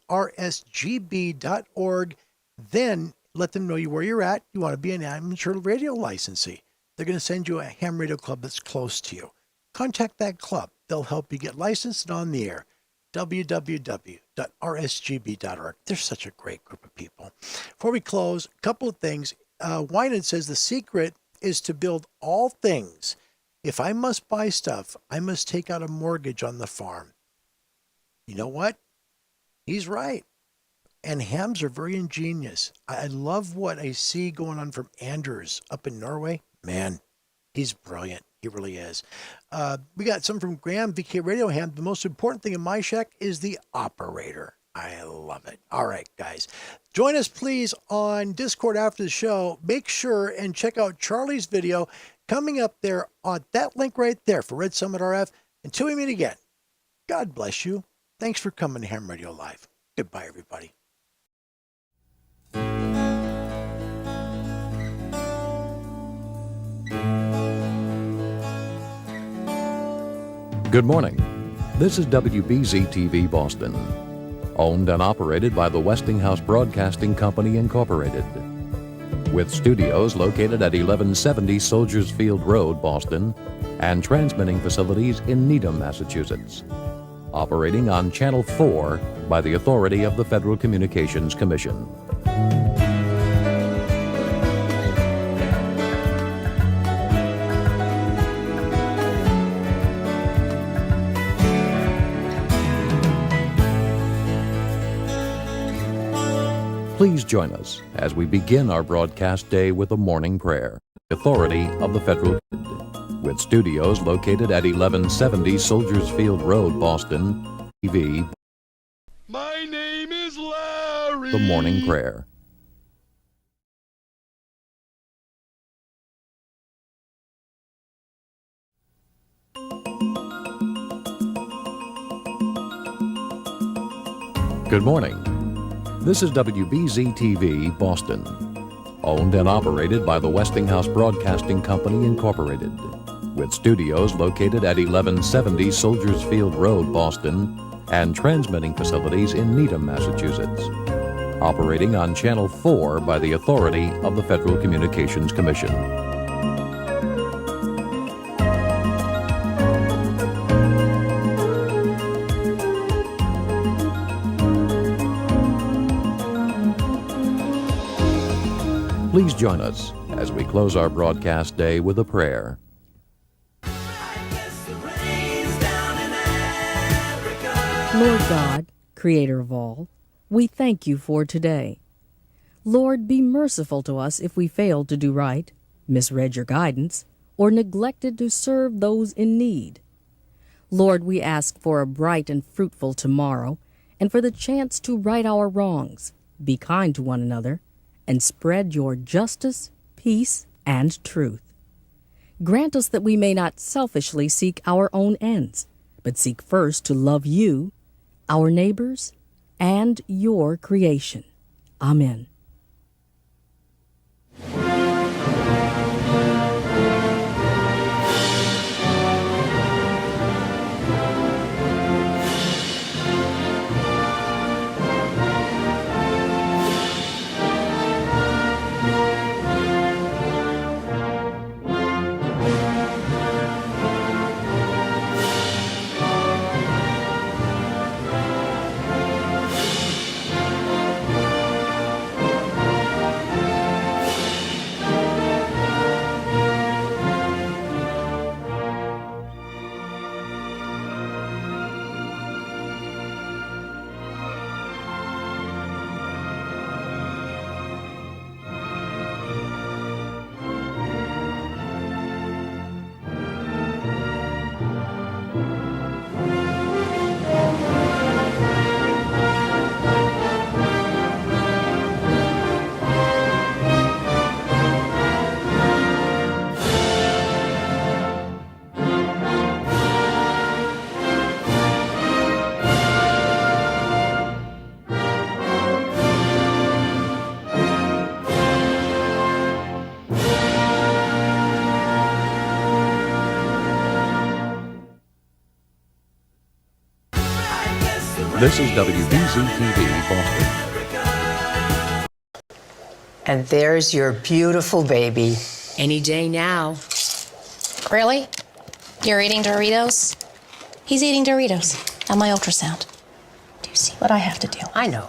Then let them know where you're at. You want to be an amateur radio licensee. They're going to send you a ham radio club that's close to you. Contact that club. They'll help you get licensed and on the air. www.rsgb.org. They're such a great group of people. Before we close, a couple of things. Wynand says the secret is to build all things. If I must buy stuff, I must take out a mortgage on the farm. You know what? He's right. And hams are very ingenious. I love what I see going on from Anders up in Norway. Man, he's brilliant. He really is. We got some from Graham, VK Radio Ham. The most important thing in my shack is the operator. I love it. All right, guys. Join us, please, on Discord after the show. Make sure and check out Charlie's video coming up there on that link right there for Red Summit RF. Until we meet again, God bless you Thanks for coming to Ham Radio Live. Goodbye, everybody. Good morning. This is WBZ-TV Boston, owned and operated by the Westinghouse Broadcasting Company, Incorporated, with studios located at 1170 Soldiers Field Road, Boston, and transmitting facilities in Needham, Massachusetts, operating on Channel 4 by the authority of the Federal Communications Commission. Please join us as we begin our broadcast day with a morning prayer. Authority of the Federal, with studios located at 1170 Soldiers Field Road, Boston, TV. My name is Larry. The morning prayer. Good morning. This is WBZ-TV Boston, owned and operated by the Westinghouse Broadcasting Company, Incorporated, with studios located at 1170 Soldiers Field Road, Boston, and transmitting facilities in Needham, Massachusetts, operating on Channel 4 by the authority of the Federal Communications Commission. Please join us as we close our broadcast day with a prayer. Lord God, Creator of all, we thank you for today. Lord, be merciful to us if we failed to do right, misread your guidance, or neglected to serve those in need. Lord, we ask for a bright and fruitful tomorrow and for the chance to right our wrongs, be kind to one another, and spread your justice, peace, and truth. Grant us that we may not selfishly seek our own ends, but seek first to love you, our neighbors, and your creation. Amen. This is WBZ-TV Boston. And there's your beautiful baby. Any day now. Really? You're eating Doritos? He's eating Doritos on my ultrasound. Do you see what I have to do? I know.